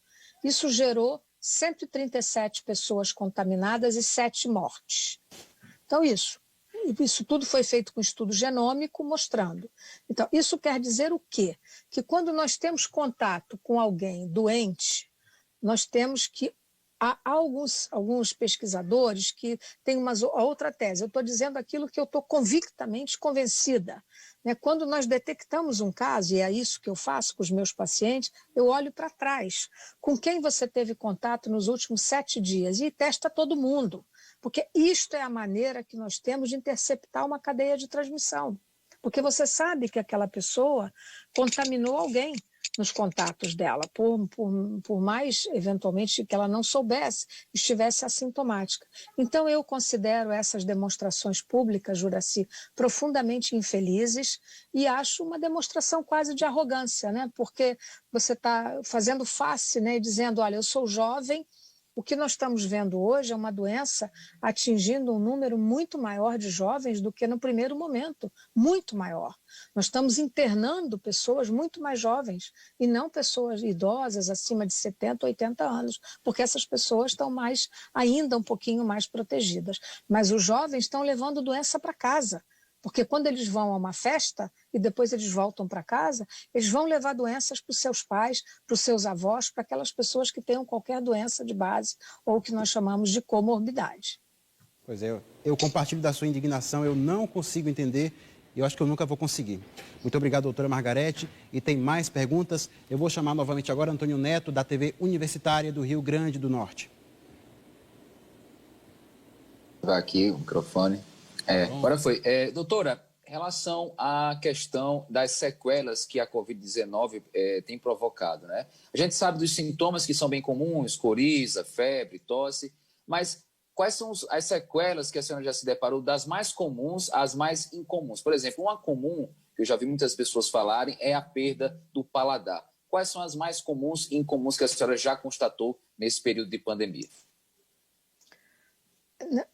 Isso gerou 137 pessoas contaminadas e 7 mortes. Então, isso tudo foi feito com estudo genômico mostrando. Então, isso quer dizer o quê? Que quando nós temos contato com alguém doente, nós temos que... Há alguns pesquisadores que têm uma outra tese. Eu estou dizendo aquilo que eu estou convictamente convencida. Né? Quando nós detectamos um caso, e é isso que eu faço com os meus pacientes, eu olho para trás. Com quem você teve contato nos últimos 7 dias? E testa todo mundo. Porque isto é a maneira que nós temos de interceptar uma cadeia de transmissão. Porque você sabe que aquela pessoa contaminou alguém nos contatos dela, por mais, eventualmente, que ela não soubesse, estivesse assintomática. Então, eu considero essas demonstrações públicas, Juraci, profundamente infelizes e acho uma demonstração quase de arrogância, né? Porque você está fazendo face, né, e dizendo, olha, eu sou jovem. O que nós estamos vendo hoje é uma doença atingindo um número muito maior de jovens do que no primeiro momento, muito maior. Nós estamos internando pessoas muito mais jovens e não pessoas idosas acima de 70, 80 anos, porque essas pessoas estão ainda um pouquinho mais protegidas. Mas os jovens estão levando doença para casa. Porque quando eles vão a uma festa e depois eles voltam para casa, eles vão levar doenças para os seus pais, para os seus avós, para aquelas pessoas que tenham qualquer doença de base ou que nós chamamos de comorbidade. Pois é, eu compartilho da sua indignação, eu não consigo entender e eu acho que eu nunca vou conseguir. Muito obrigado, doutora Margarete. E tem mais perguntas. Eu vou chamar novamente agora Antônio Neto, da TV Universitária do Rio Grande do Norte. Vai aqui o microfone. Agora foi. Doutora, em relação à questão das sequelas que a Covid-19 tem provocado, né? A gente sabe dos sintomas que são bem comuns, coriza, febre, tosse, mas quais são as sequelas que a senhora já se deparou das mais comuns às mais incomuns? Por exemplo, uma comum, que eu já vi muitas pessoas falarem, é a perda do paladar. Quais são as mais comuns e incomuns que a senhora já constatou nesse período de pandemia?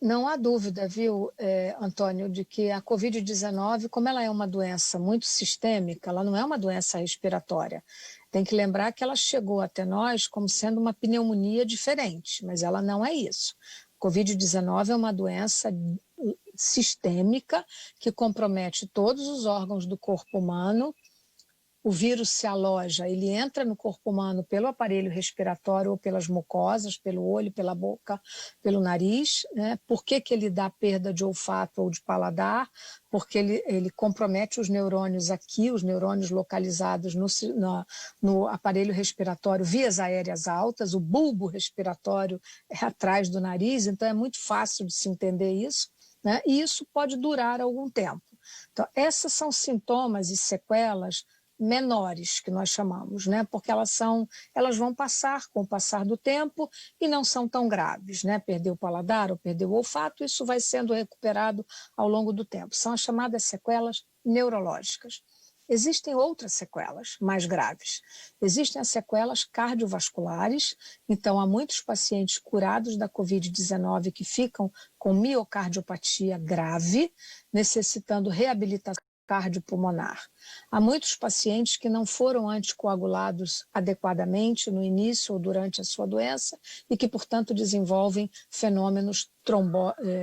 Não há dúvida, viu, Antônio, de que a Covid-19, como ela é uma doença muito sistêmica, ela não é uma doença respiratória. Tem que lembrar que ela chegou até nós como sendo uma pneumonia diferente, mas ela não é isso. Covid-19 é uma doença sistêmica que compromete todos os órgãos do corpo humano. O vírus se aloja, ele entra no corpo humano pelo aparelho respiratório ou pelas mucosas, pelo olho, pela boca, pelo nariz. Né? Por que ele dá perda de olfato ou de paladar? Porque ele compromete os neurônios aqui, os neurônios localizados no aparelho respiratório, vias aéreas altas, o bulbo respiratório é atrás do nariz, então é muito fácil de se entender isso, né? E isso pode durar algum tempo. Então, esses são sintomas e sequelas menores, que nós chamamos, né? Porque elas vão passar com o passar do tempo e não são tão graves, né? Perder o paladar ou perder o olfato, isso vai sendo recuperado ao longo do tempo. São as chamadas sequelas neurológicas. Existem outras sequelas mais graves. Existem as sequelas cardiovasculares, então há muitos pacientes curados da Covid-19 que ficam com miocardiopatia grave, necessitando reabilitação cardiopulmonar. Há muitos pacientes que não foram anticoagulados adequadamente no início ou durante a sua doença e que, portanto, desenvolvem fenômenos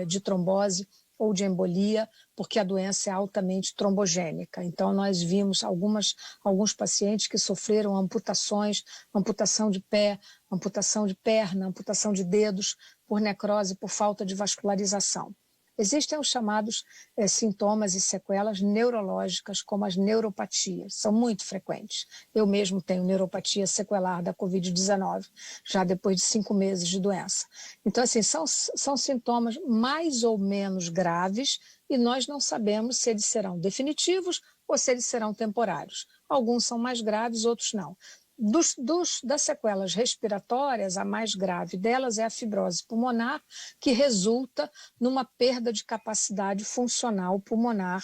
de trombose ou de embolia, porque a doença é altamente trombogênica. Então, nós vimos alguns pacientes que sofreram amputações, amputação de pé, amputação de perna, amputação de dedos, por necrose, por falta de vascularização. Existem os chamados sintomas e sequelas neurológicas, como as neuropatias, são muito frequentes. Eu mesmo tenho neuropatia sequelar da Covid-19, já depois de 5 meses de doença. Então, assim, são sintomas mais ou menos graves e nós não sabemos se eles serão definitivos ou se eles serão temporários. Alguns são mais graves, outros não. Das sequelas respiratórias, a mais grave delas é a fibrose pulmonar, que resulta numa perda de capacidade funcional pulmonar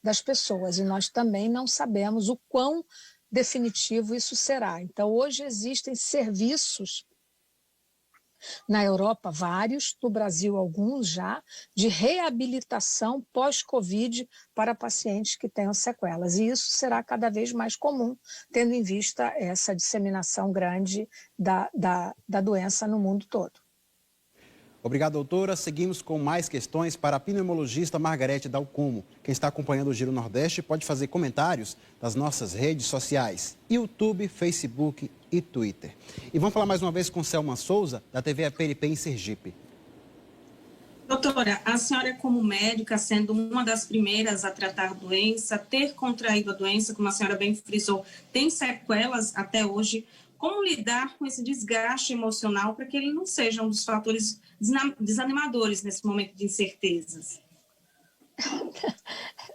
das pessoas. E nós também não sabemos o quão definitivo isso será. Então, hoje existem serviços na Europa, vários, no Brasil, alguns já, de reabilitação pós-Covid para pacientes que tenham sequelas. E isso será cada vez mais comum, tendo em vista essa disseminação grande da doença no mundo todo. Obrigado, doutora. Seguimos com mais questões para a pneumologista Margarete Dalcumo. Quem está acompanhando o Giro Nordeste pode fazer comentários nas nossas redes sociais, YouTube, Facebook e Twitter. E vamos falar mais uma vez com Selma Souza, da TV APNP em Sergipe. Doutora, a senhora como médica, sendo uma das primeiras a tratar a doença, ter contraído a doença, como a senhora bem frisou, tem sequelas até hoje. Como lidar com esse desgaste emocional para que ele não seja um dos fatores desanimadores nesse momento de incertezas?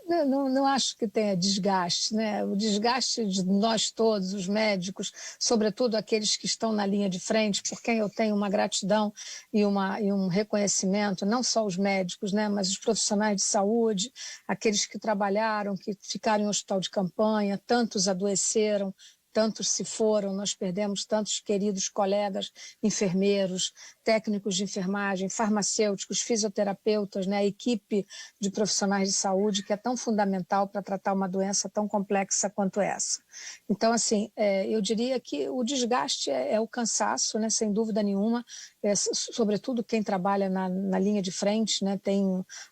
Não acho que tenha desgaste, né? O desgaste de nós todos, os médicos, sobretudo aqueles que estão na linha de frente, por quem eu tenho uma gratidão e um reconhecimento, não só os médicos, né? Mas os profissionais de saúde, aqueles que trabalharam, que ficaram em hospital de campanha, tantos adoeceram, tantos se foram, nós perdemos tantos queridos colegas, enfermeiros, técnicos de enfermagem, farmacêuticos, fisioterapeutas, né? A equipe de profissionais de saúde que é tão fundamental para tratar uma doença tão complexa quanto essa. Então, assim, eu diria que o desgaste é o cansaço, né? Sem dúvida nenhuma, sobretudo quem trabalha na linha de frente, né? Tem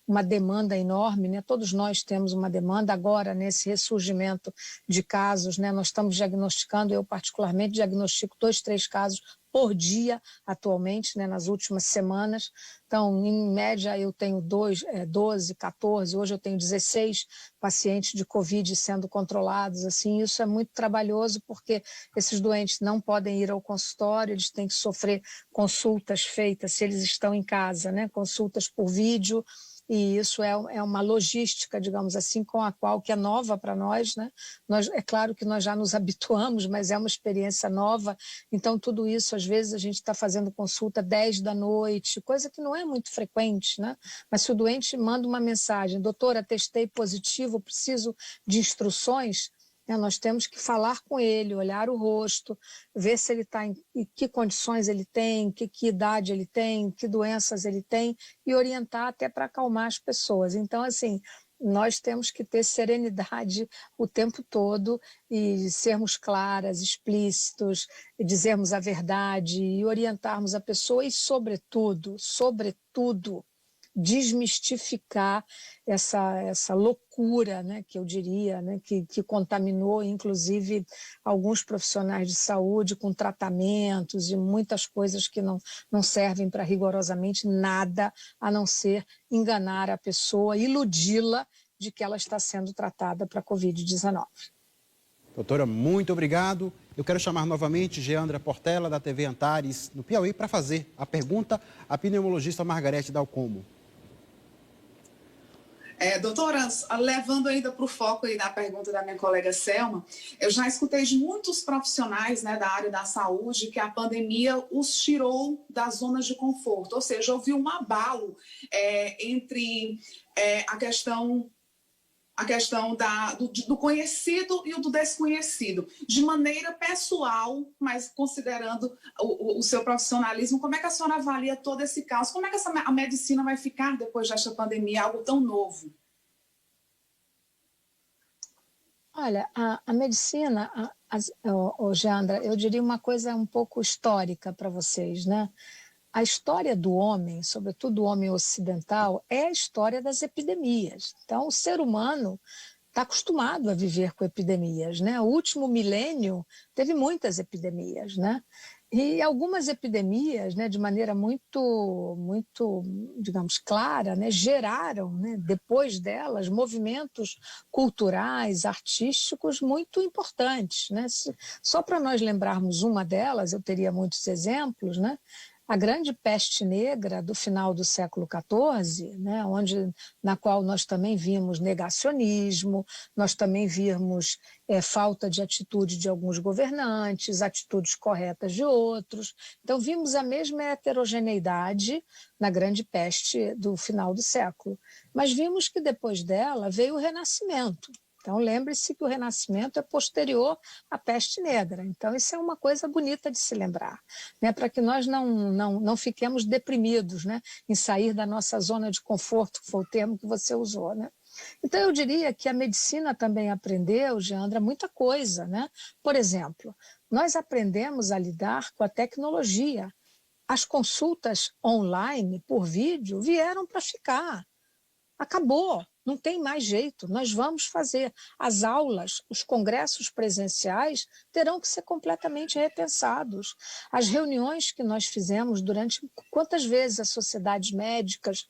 uma demanda enorme, né? Todos nós temos uma demanda agora nesse ressurgimento de casos, né? Nós estamos diagnosticando, eu particularmente diagnostico 2, 3 casos por dia atualmente, né, nas últimas semanas. Então, em média, eu tenho 12, 14, hoje eu tenho 16 pacientes de Covid sendo controlados. Assim, isso é muito trabalhoso porque esses doentes não podem ir ao consultório, eles têm que sofrer consultas feitas, se eles estão em casa, né, consultas por vídeo. E isso é uma logística, digamos assim, com a qual que é nova para nós, né? É claro que nós já nos habituamos, mas é uma experiência nova. Então, tudo isso, às vezes, a gente está fazendo consulta 10 da noite, coisa que não é muito frequente, né? Mas se o doente manda uma mensagem, doutora, testei positivo, preciso de instruções, né? Nós temos que falar com ele, olhar o rosto, ver se ele está em que condições ele tem, que idade ele tem, que doenças ele tem, e orientar até para acalmar as pessoas. Então, assim, nós temos que ter serenidade o tempo todo e sermos claras, explícitos, dizermos a verdade e orientarmos a pessoa e, sobretudo, desmistificar essa loucura, né, que eu diria, né, que contaminou, inclusive, alguns profissionais de saúde com tratamentos e muitas coisas que não servem para rigorosamente nada, a não ser enganar a pessoa, iludi-la de que ela está sendo tratada para a Covid-19. Doutora, muito obrigado. Eu quero chamar novamente Geandra Portela, da TV Antares, no Piauí, para fazer a pergunta à pneumologista Margarete Dalcomo. Doutora, levando ainda para o foco aí da pergunta da minha colega Selma, eu já escutei de muitos profissionais, né, da área da saúde que a pandemia os tirou das zonas de conforto, ou seja, houve um abalo entre a questão do conhecido e o do desconhecido, de maneira pessoal, mas considerando o seu profissionalismo. Como é que a senhora avalia todo esse caos? Como é que a medicina vai ficar depois desta pandemia, algo tão novo? Olha, a medicina, Geandra, eu diria uma coisa um pouco histórica para vocês, né? A história do homem, sobretudo o homem ocidental, é a história das epidemias. Então, o ser humano está acostumado a viver com epidemias, né? O último milênio teve muitas epidemias, né? E algumas epidemias, né, de maneira muito, digamos, clara, né, geraram, né, depois delas, movimentos culturais, artísticos muito importantes, né? Só para nós lembrarmos uma delas, eu teria muitos exemplos, né? A grande peste negra do final do século XIV, né, na qual nós também vimos negacionismo, nós também vimos falta de atitude de alguns governantes, atitudes corretas de outros. Então, vimos a mesma heterogeneidade na grande peste do final do século. Mas vimos que depois dela veio o Renascimento. Então, lembre-se que o Renascimento é posterior à peste negra. Então, isso é uma coisa bonita de se lembrar, né? Para que nós não fiquemos deprimidos, né, em sair da nossa zona de conforto, que foi o termo que você usou, né? Então, eu diria que a medicina também aprendeu, Geandra, muita coisa, né? Por exemplo, nós aprendemos a lidar com a tecnologia. As consultas online, por vídeo, vieram para ficar. Acabou. Não tem mais jeito, nós vamos fazer. As aulas, os congressos presenciais terão que ser completamente repensados. As reuniões que nós fizemos durante... Quantas vezes as sociedades médicas,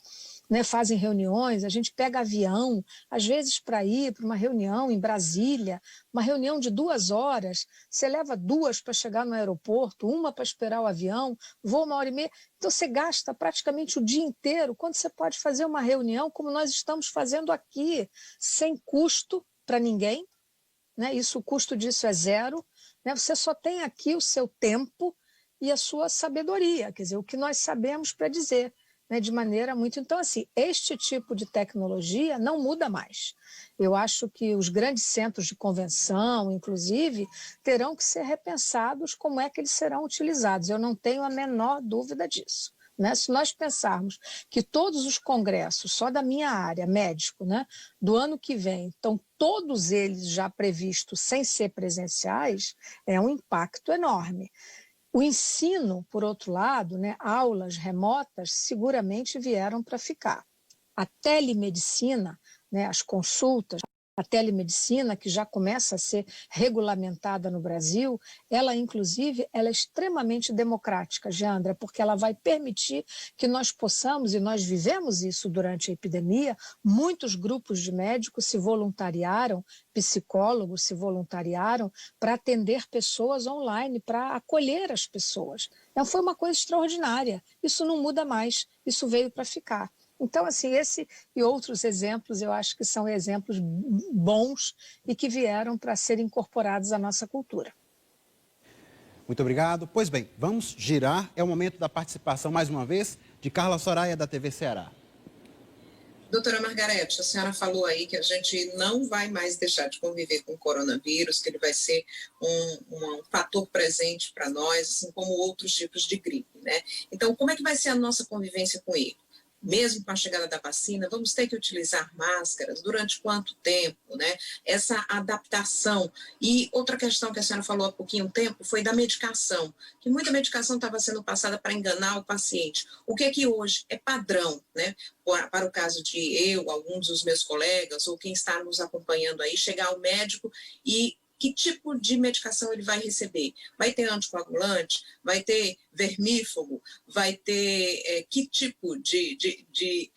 né, fazem reuniões, a gente pega avião, às vezes para ir para uma reunião em Brasília, uma reunião de 2 horas, você leva 2 para chegar no aeroporto, 1 para esperar o avião, voa 1h30, então você gasta praticamente o dia inteiro, quando você pode fazer uma reunião como nós estamos fazendo aqui, sem custo para ninguém, né? O custo disso é 0, né? Você só tem aqui o seu tempo e a sua sabedoria, quer dizer, o que nós sabemos para dizer, né, de maneira muito... Então, assim, este tipo de tecnologia não muda mais. Eu acho que os grandes centros de convenção, inclusive, terão que ser repensados como é que eles serão utilizados. Eu não tenho a menor dúvida disso, né? Se nós pensarmos que todos os congressos, só da minha área, médico, né, do ano que vem, estão todos eles já previstos sem ser presenciais, é um impacto enorme. O ensino, por outro lado, né, aulas remotas, seguramente vieram para ficar. A telemedicina, né, as consultas, a telemedicina, que já começa a ser regulamentada no Brasil, ela, inclusive, ela é extremamente democrática, Geandra, porque ela vai permitir que nós possamos, e nós vivemos isso durante a epidemia, muitos grupos de médicos se voluntariaram, psicólogos se voluntariaram para atender pessoas online, para acolher as pessoas. Então, foi uma coisa extraordinária. Isso não muda mais, isso veio para ficar. Então, assim, esse e outros exemplos, eu acho que são exemplos bons e que vieram para serem incorporados à nossa cultura. Muito obrigado. Pois bem, vamos girar. É o momento da participação, mais uma vez, de Carla Soraya, da TV Ceará. Doutora Margarete, a senhora falou aí que a gente não vai mais deixar de conviver com o coronavírus, que ele vai ser um fator presente para nós, assim como outros tipos de gripe, né? Então, como é que vai ser a nossa convivência com ele? Mesmo com a chegada da vacina, vamos ter que utilizar máscaras? Durante quanto tempo, né? Essa adaptação. E outra questão que a senhora falou há pouquinho tempo foi da medicação, que muita medicação estava sendo passada para enganar o paciente. O que é que hoje é padrão, né? Para o caso de eu, alguns dos meus colegas, ou quem está nos acompanhando aí, chegar ao médico e que tipo de medicação ele vai receber? Vai ter anticoagulante? Vai ter vermífugo? Vai ter que tipo de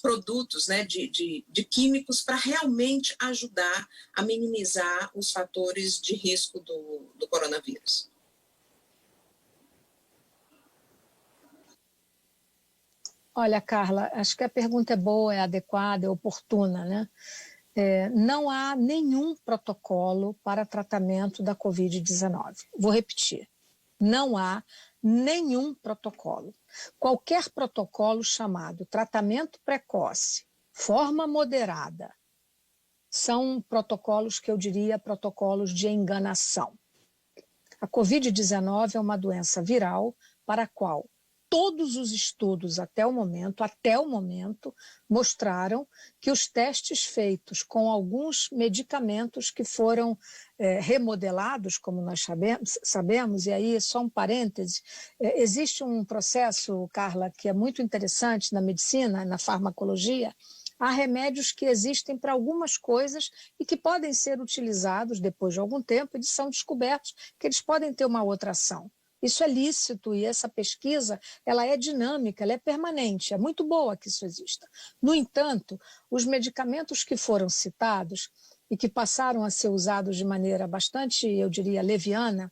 produtos, né, de químicos para realmente ajudar a minimizar os fatores de risco do coronavírus? Olha, Carla, acho que a pergunta é boa, é adequada, é oportuna, né? Não há nenhum protocolo para tratamento da Covid-19. Vou repetir, não há nenhum protocolo. Qualquer protocolo chamado tratamento precoce, forma moderada, são protocolos que eu diria protocolos de enganação. A Covid-19 é uma doença viral para a qual todos os estudos até o momento, mostraram que os testes feitos com alguns medicamentos que foram remodelados, como nós sabemos, e aí só um parêntese, existe um processo, Carla, que é muito interessante na medicina, na farmacologia. Há remédios que existem para algumas coisas e que podem ser utilizados depois de algum tempo e são descobertos que eles podem ter uma outra ação. Isso é lícito e essa pesquisa ela é dinâmica, ela é permanente, é muito boa que isso exista. No entanto, os medicamentos que foram citados e que passaram a ser usados de maneira bastante, eu diria, leviana,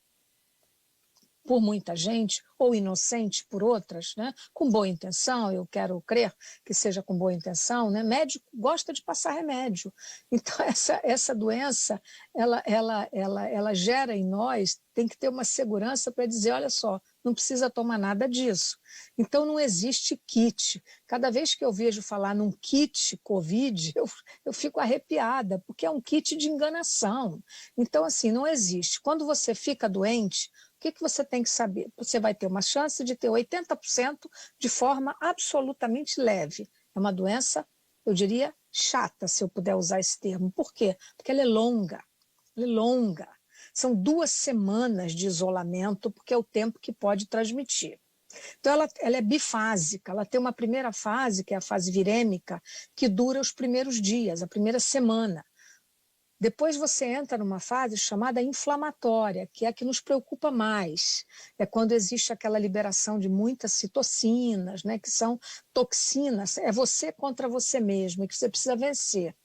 por muita gente, ou inocente por outras, né? Com boa intenção, eu quero crer que seja com boa intenção, né? Médico gosta de passar remédio. Então, essa doença, ela gera em nós, tem que ter uma segurança para dizer, olha só, não precisa tomar nada disso. Então, não existe kit. Cada vez que eu vejo falar num kit Covid, eu fico arrepiada, porque é um kit de enganação. Então, assim, não existe. Quando você fica doente, o que você tem que saber? Você vai ter uma chance de ter 80% de forma absolutamente leve. É uma doença, eu diria, chata, se eu puder usar esse termo. Por quê? Porque ela é longa. Ela é longa. São 2 semanas de isolamento, porque é o tempo que pode transmitir. Então, ela é bifásica. Ela tem uma primeira fase, que é a fase virêmica, que dura os primeiros dias, a primeira semana. Depois você entra numa fase chamada inflamatória, que é a que nos preocupa mais. É quando existe aquela liberação de muitas citocinas, né, que são toxinas. É você contra você mesmo, e que você precisa vencer.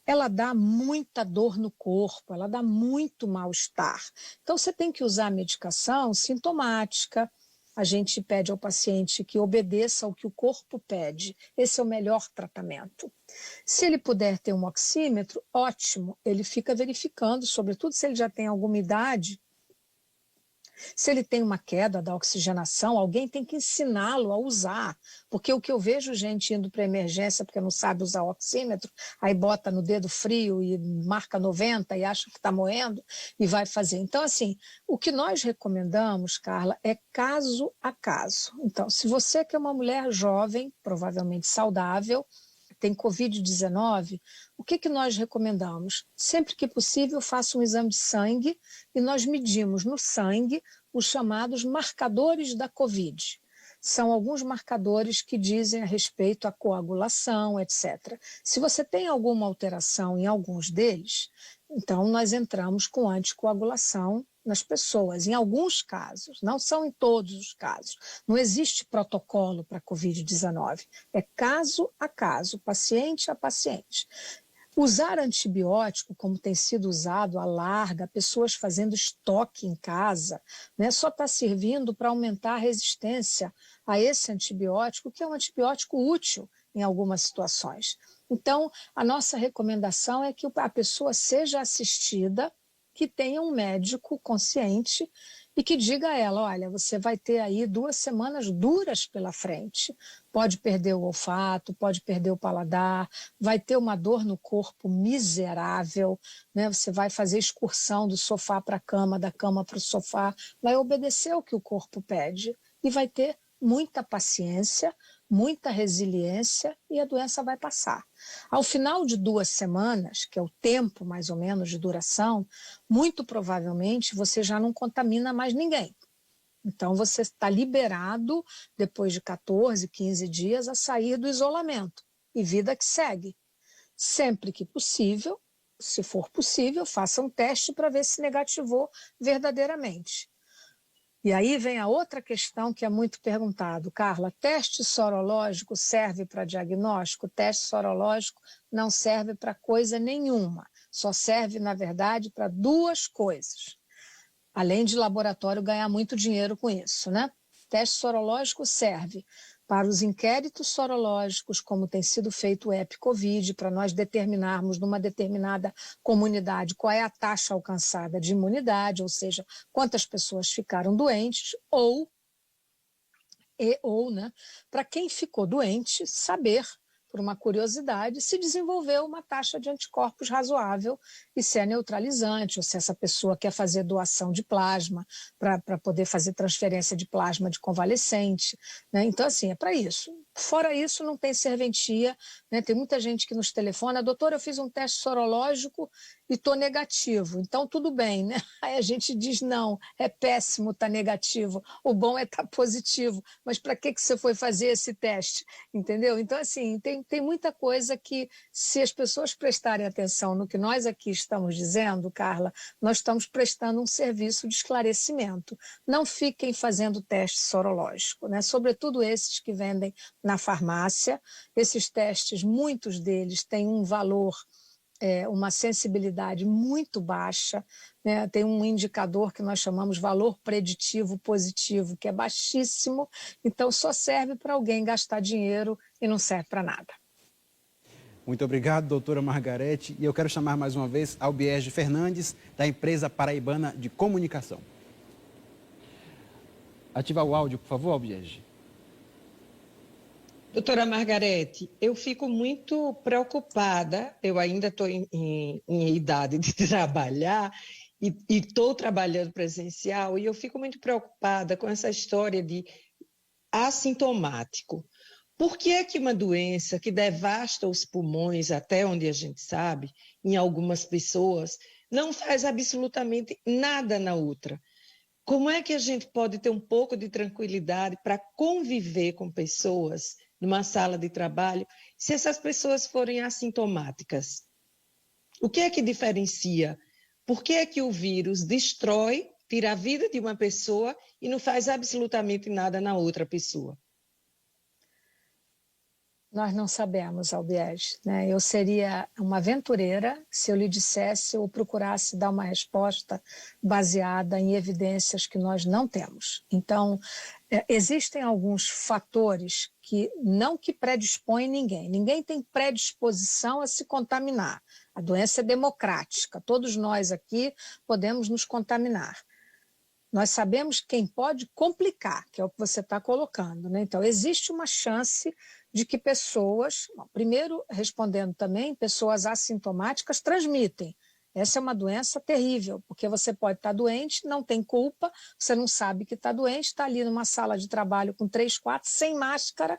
Ela dá muita dor no corpo, ela dá muito mal-estar. Então, você tem que usar a medicação sintomática. A gente pede ao paciente que obedeça ao que o corpo pede. Esse é o melhor tratamento. Se ele puder ter um oxímetro, ótimo. Ele fica verificando, sobretudo se ele já tem alguma idade. Se ele tem uma queda da oxigenação, alguém tem que ensiná-lo a usar. Porque o que eu vejo gente indo para a emergência porque não sabe usar o oxímetro, aí bota no dedo frio e marca 90 e acha que está morrendo e vai fazer. Então, assim, o que nós recomendamos, Carla, é caso a caso. Então, se você que é uma mulher jovem, provavelmente saudável, tem Covid-19, o que nós recomendamos? Sempre que possível, faça um exame de sangue e nós medimos no sangue os chamados marcadores da Covid. São alguns marcadores que dizem a respeito à coagulação, etc. Se você tem alguma alteração em alguns deles, então nós entramos com anticoagulação nas pessoas, em alguns casos, não são em todos os casos. Não existe protocolo para Covid-19, é caso a caso, paciente a paciente. Usar antibiótico, como tem sido usado à larga, pessoas fazendo estoque em casa, né, só está servindo para aumentar a resistência a esse antibiótico, que é um antibiótico útil em algumas situações. Então, a nossa recomendação é que a pessoa seja assistida, que tenha um médico consciente e que diga a ela, olha, você vai ter aí 2 semanas duras pela frente. Pode perder o olfato, pode perder o paladar, vai ter uma dor no corpo miserável, né? Você vai fazer excursão do sofá para a cama, da cama para o sofá, vai obedecer o que o corpo pede e vai ter muita paciência, muita resiliência e a doença vai passar. Ao final de 2 semanas, que é o tempo mais ou menos de duração, muito provavelmente você já não contamina mais ninguém. Então você está liberado, depois de 14, 15 dias, a sair do isolamento. E vida que segue. Sempre que possível, se for possível, faça um teste para ver se negativou verdadeiramente. E aí vem a outra questão que é muito perguntado. Carla, teste sorológico serve para diagnóstico? Teste sorológico não serve para coisa nenhuma. Só serve, na verdade, para 2 coisas. Além de laboratório ganhar muito dinheiro com isso, né? Teste sorológico serve para os inquéritos sorológicos, como tem sido feito o EpiCovid, para nós determinarmos numa determinada comunidade qual é a taxa alcançada de imunidade, ou seja, quantas pessoas ficaram doentes, ou né, para quem ficou doente saber, por uma curiosidade, se desenvolveu uma taxa de anticorpos razoável e se é neutralizante, ou se essa pessoa quer fazer doação de plasma para poder fazer transferência de plasma de convalescente, né? Então, assim, é para isso. Fora isso, não tem serventia, né? Tem muita gente que nos telefona, doutora, eu fiz um teste sorológico e estou negativo, então tudo bem, né? Aí a gente diz, não, é péssimo estar negativo, o bom é estar positivo, mas para que você foi fazer esse teste, entendeu? Então, assim, tem muita coisa que, se as pessoas prestarem atenção no que nós aqui estamos dizendo, Carla, nós estamos prestando um serviço de esclarecimento. Não fiquem fazendo teste sorológico, né? Sobretudo esses que vendem na farmácia. Esses testes, muitos deles têm um valor, uma sensibilidade muito baixa, né? Tem um indicador que nós chamamos valor preditivo positivo, que é baixíssimo, então só serve para alguém gastar dinheiro e não serve para nada. Muito obrigado, doutora Margarete. E eu quero chamar mais uma vez Albiege Fernandes, da empresa paraibana de comunicação. Ativar o áudio, por favor, Albiege. Doutora Margarete, eu fico muito preocupada, eu ainda estou em idade de trabalhar e estou trabalhando presencial, e eu fico muito preocupada com essa história de assintomático. Por que é que uma doença que devasta os pulmões, até onde a gente sabe, em algumas pessoas, não faz absolutamente nada na outra? Como é que a gente pode ter um pouco de tranquilidade para conviver com pessoas numa sala de trabalho, se essas pessoas forem assintomáticas? O que é que diferencia? Por que é que o vírus destrói, tira a vida de uma pessoa e não faz absolutamente nada na outra pessoa? Nós não sabemos, Albiege, né? Eu seria uma aventureira se eu lhe dissesse ou procurasse dar uma resposta baseada em evidências que nós não temos. Então, existem alguns fatores que predispõem ninguém. Ninguém tem predisposição a se contaminar. A doença é democrática. Todos nós aqui podemos nos contaminar. Nós sabemos quem pode complicar, que é o que você está colocando, né? Então, existe uma chance de que pessoas, primeiro respondendo também, pessoas assintomáticas transmitem. Essa é uma doença terrível, porque você pode estar doente, não tem culpa, você não sabe que está doente, está ali numa sala de trabalho com 3, 4, sem máscara,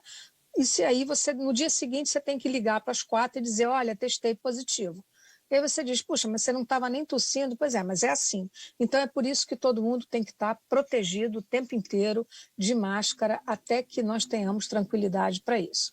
e se aí você, no dia seguinte, você tem que ligar para as 4 e dizer, olha, testei positivo. E aí você diz, puxa, mas você não estava nem tossindo. Pois é, mas é assim. Então é por isso que todo mundo tem que estar protegido o tempo inteiro de máscara até que nós tenhamos tranquilidade para isso.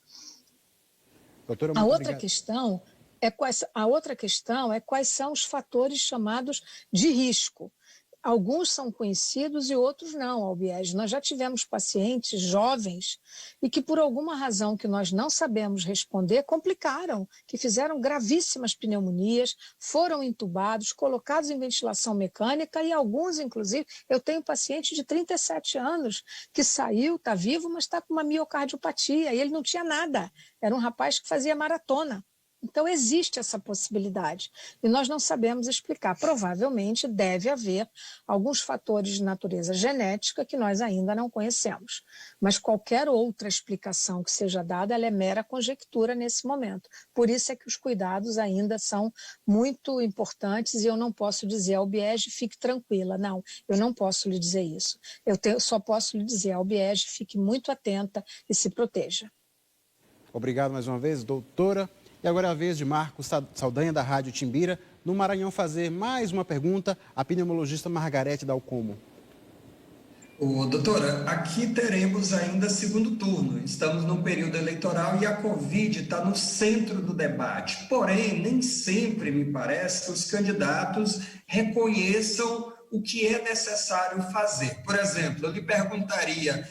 Doutora, A outra obrigado. questão é quais são os fatores chamados de risco. Alguns são conhecidos e outros não, Albiege. Nós já tivemos pacientes jovens e que, por alguma razão que nós não sabemos responder, complicaram, que fizeram gravíssimas pneumonias, foram entubados, colocados em ventilação mecânica e alguns, inclusive, eu tenho paciente de 37 anos que saiu, está vivo, mas está com uma miocardiopatia e ele não tinha nada. Era um rapaz que fazia maratona. Então, existe essa possibilidade e nós não sabemos explicar. Provavelmente deve haver alguns fatores de natureza genética que nós ainda não conhecemos. Mas qualquer outra explicação que seja dada, ela é mera conjectura nesse momento. Por isso é que os cuidados ainda são muito importantes e eu não posso dizer ao Biege, fique tranquila. Não, eu não posso lhe dizer isso. Só posso lhe dizer ao Biege, fique muito atenta e se proteja. Obrigado mais uma vez, doutora. E agora é a vez de Marcos Saldanha, da Rádio Timbira, no Maranhão, fazer mais uma pergunta à pneumologista Margarete Dalcomo. Doutora, aqui teremos ainda segundo turno. Estamos no período eleitoral e a Covid está no centro do debate. Porém, nem sempre me parece que os candidatos reconheçam o que é necessário fazer. Por exemplo, eu lhe perguntaria,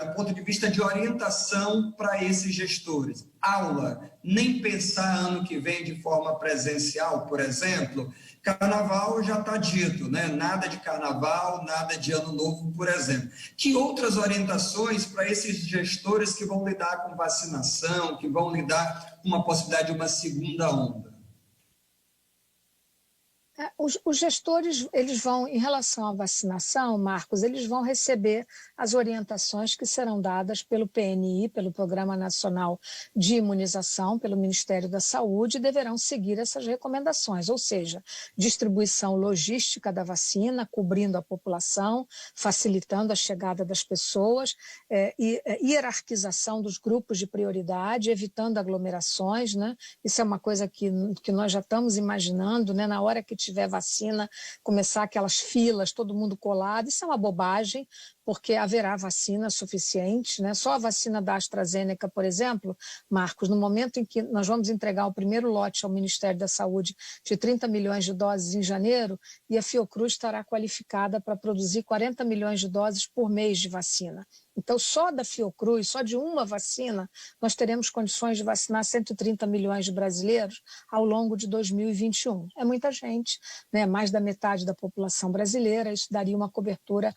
do ponto de vista de orientação para esses gestores, aula, nem pensar ano que vem de forma presencial, por exemplo. Carnaval já está dito, né? Nada de carnaval, nada de ano novo, por exemplo. Que outras orientações para esses gestores que vão lidar com vacinação, que vão lidar com uma possibilidade de uma segunda onda? Os gestores, eles vão, em relação à vacinação, Marcos, eles vão receber as orientações que serão dadas pelo PNI, pelo Programa Nacional de Imunização, pelo Ministério da Saúde, e deverão seguir essas recomendações, ou seja, distribuição logística da vacina, cobrindo a população, facilitando a chegada das pessoas, e hierarquização dos grupos de prioridade, evitando aglomerações, né? Isso é uma coisa que nós já estamos imaginando, né? Na hora que tiver vacina, começar aquelas filas, todo mundo colado, isso é uma bobagem, porque haverá vacina suficiente, né? Só a vacina da AstraZeneca, por exemplo, Marcos, no momento em que nós vamos entregar o primeiro lote ao Ministério da Saúde de 30 milhões de doses em janeiro, e a Fiocruz estará qualificada para produzir 40 milhões de doses por mês de vacina. Então, só da Fiocruz, só de uma vacina, nós teremos condições de vacinar 130 milhões de brasileiros ao longo de 2021. É muita gente, né? Mais da metade da população brasileira, isso daria uma cobertura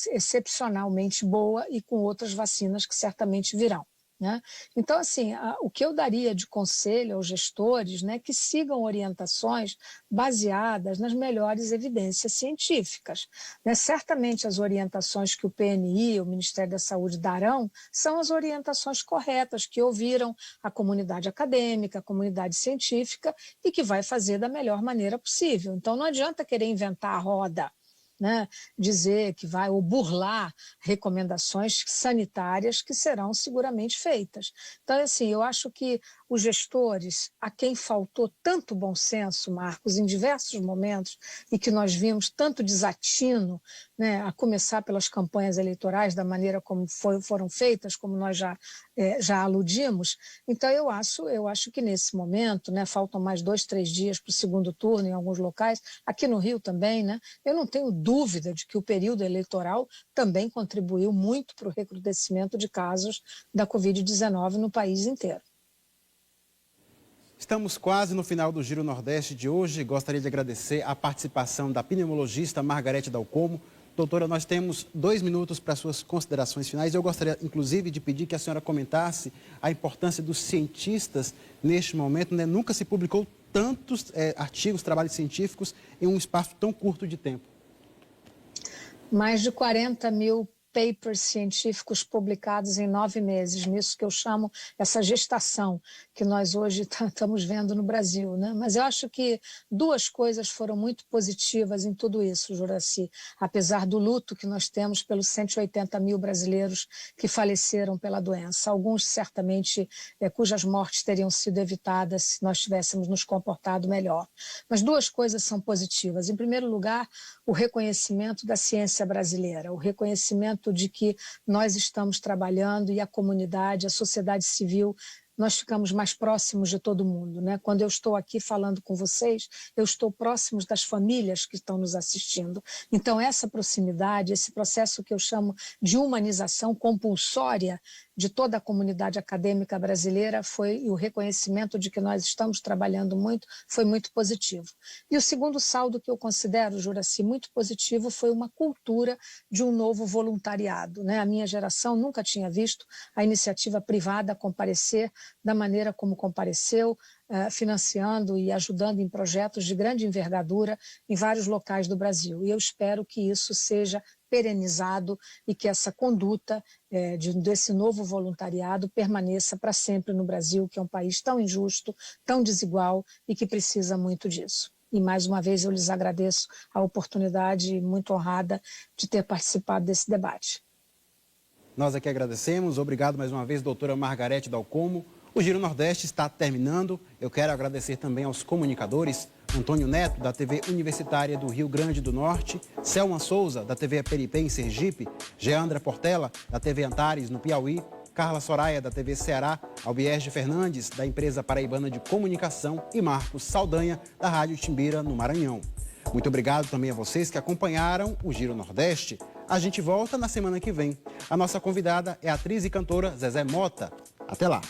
excepcionalmente boa e com outras vacinas que certamente virão. Né? Então, assim, o que eu daria de conselho aos gestores, né, que sigam orientações baseadas nas melhores evidências científicas. Né? Certamente as orientações que o PNI, o Ministério da Saúde, darão são as orientações corretas, que ouviram a comunidade acadêmica, a comunidade científica e que vai fazer da melhor maneira possível. Então, não adianta querer inventar a roda. Né, dizer que vai ou burlar recomendações sanitárias que serão seguramente feitas. Então, assim, eu acho que os gestores, a quem faltou tanto bom senso, Marcos, em diversos momentos, e que nós vimos tanto desatino, né, a começar pelas campanhas eleitorais, da maneira como foram feitas, como nós já aludimos. Então, eu acho que nesse momento, né, faltam mais 2, 3 dias para o segundo turno em alguns locais, aqui no Rio também, né, eu não tenho dúvida de que o período eleitoral também contribuiu muito para o recrudescimento de casos da Covid-19 no país inteiro. Estamos quase no final do Giro Nordeste de hoje. Gostaria de agradecer a participação da pneumologista Margarete Dalcomo. Doutora, nós temos 2 minutos para suas considerações finais. Eu gostaria, inclusive, de pedir que a senhora comentasse a importância dos cientistas neste momento, né? Nunca se publicou tantos artigos, trabalhos científicos em um espaço tão curto de tempo. Mais de 40 mil papers científicos publicados em 9 meses, nisso que eu chamo essa gestação que nós hoje estamos vendo no Brasil, né? Mas eu acho que 2 coisas foram muito positivas em tudo isso, Juracy, apesar do luto que nós temos pelos 180 mil brasileiros que faleceram pela doença, alguns certamente cujas mortes teriam sido evitadas se nós tivéssemos nos comportado melhor. Mas 2 coisas são positivas. Em primeiro lugar, o reconhecimento da ciência brasileira, o reconhecimento de que nós estamos trabalhando e a comunidade, a sociedade civil, nós ficamos mais próximos de todo mundo, né? Quando eu estou aqui falando com vocês, eu estou próximos das famílias que estão nos assistindo. Então, essa proximidade, esse processo que eu chamo de humanização compulsória de toda a comunidade acadêmica brasileira e o reconhecimento de que nós estamos trabalhando muito, foi muito positivo. E o segundo saldo que eu considero, Juracy, muito positivo foi uma cultura de um novo voluntariado, né? A minha geração nunca tinha visto a iniciativa privada comparecer da maneira como compareceu, financiando e ajudando em projetos de grande envergadura em vários locais do Brasil. E eu espero que isso seja perenizado e que essa conduta desse novo voluntariado permaneça para sempre no Brasil, que é um país tão injusto, tão desigual e que precisa muito disso. E mais uma vez eu lhes agradeço a oportunidade muito honrada de ter participado desse debate. Nós aqui agradecemos. Obrigado mais uma vez, doutora Margarete Dalcomo. O Giro Nordeste está terminando. Eu quero agradecer também aos comunicadores Antônio Neto, da TV Universitária do Rio Grande do Norte, Selma Souza, da TV Peripê, em Sergipe, Geandra Portela, da TV Antares, no Piauí, Carla Soraya, da TV Ceará, Albierge Fernandes, da Empresa Paraibana de Comunicação e Marcos Saldanha, da Rádio Timbira, no Maranhão. Muito obrigado também a vocês que acompanharam o Giro Nordeste. A gente volta na semana que vem. A nossa convidada é a atriz e cantora Zezé Mota. Até lá!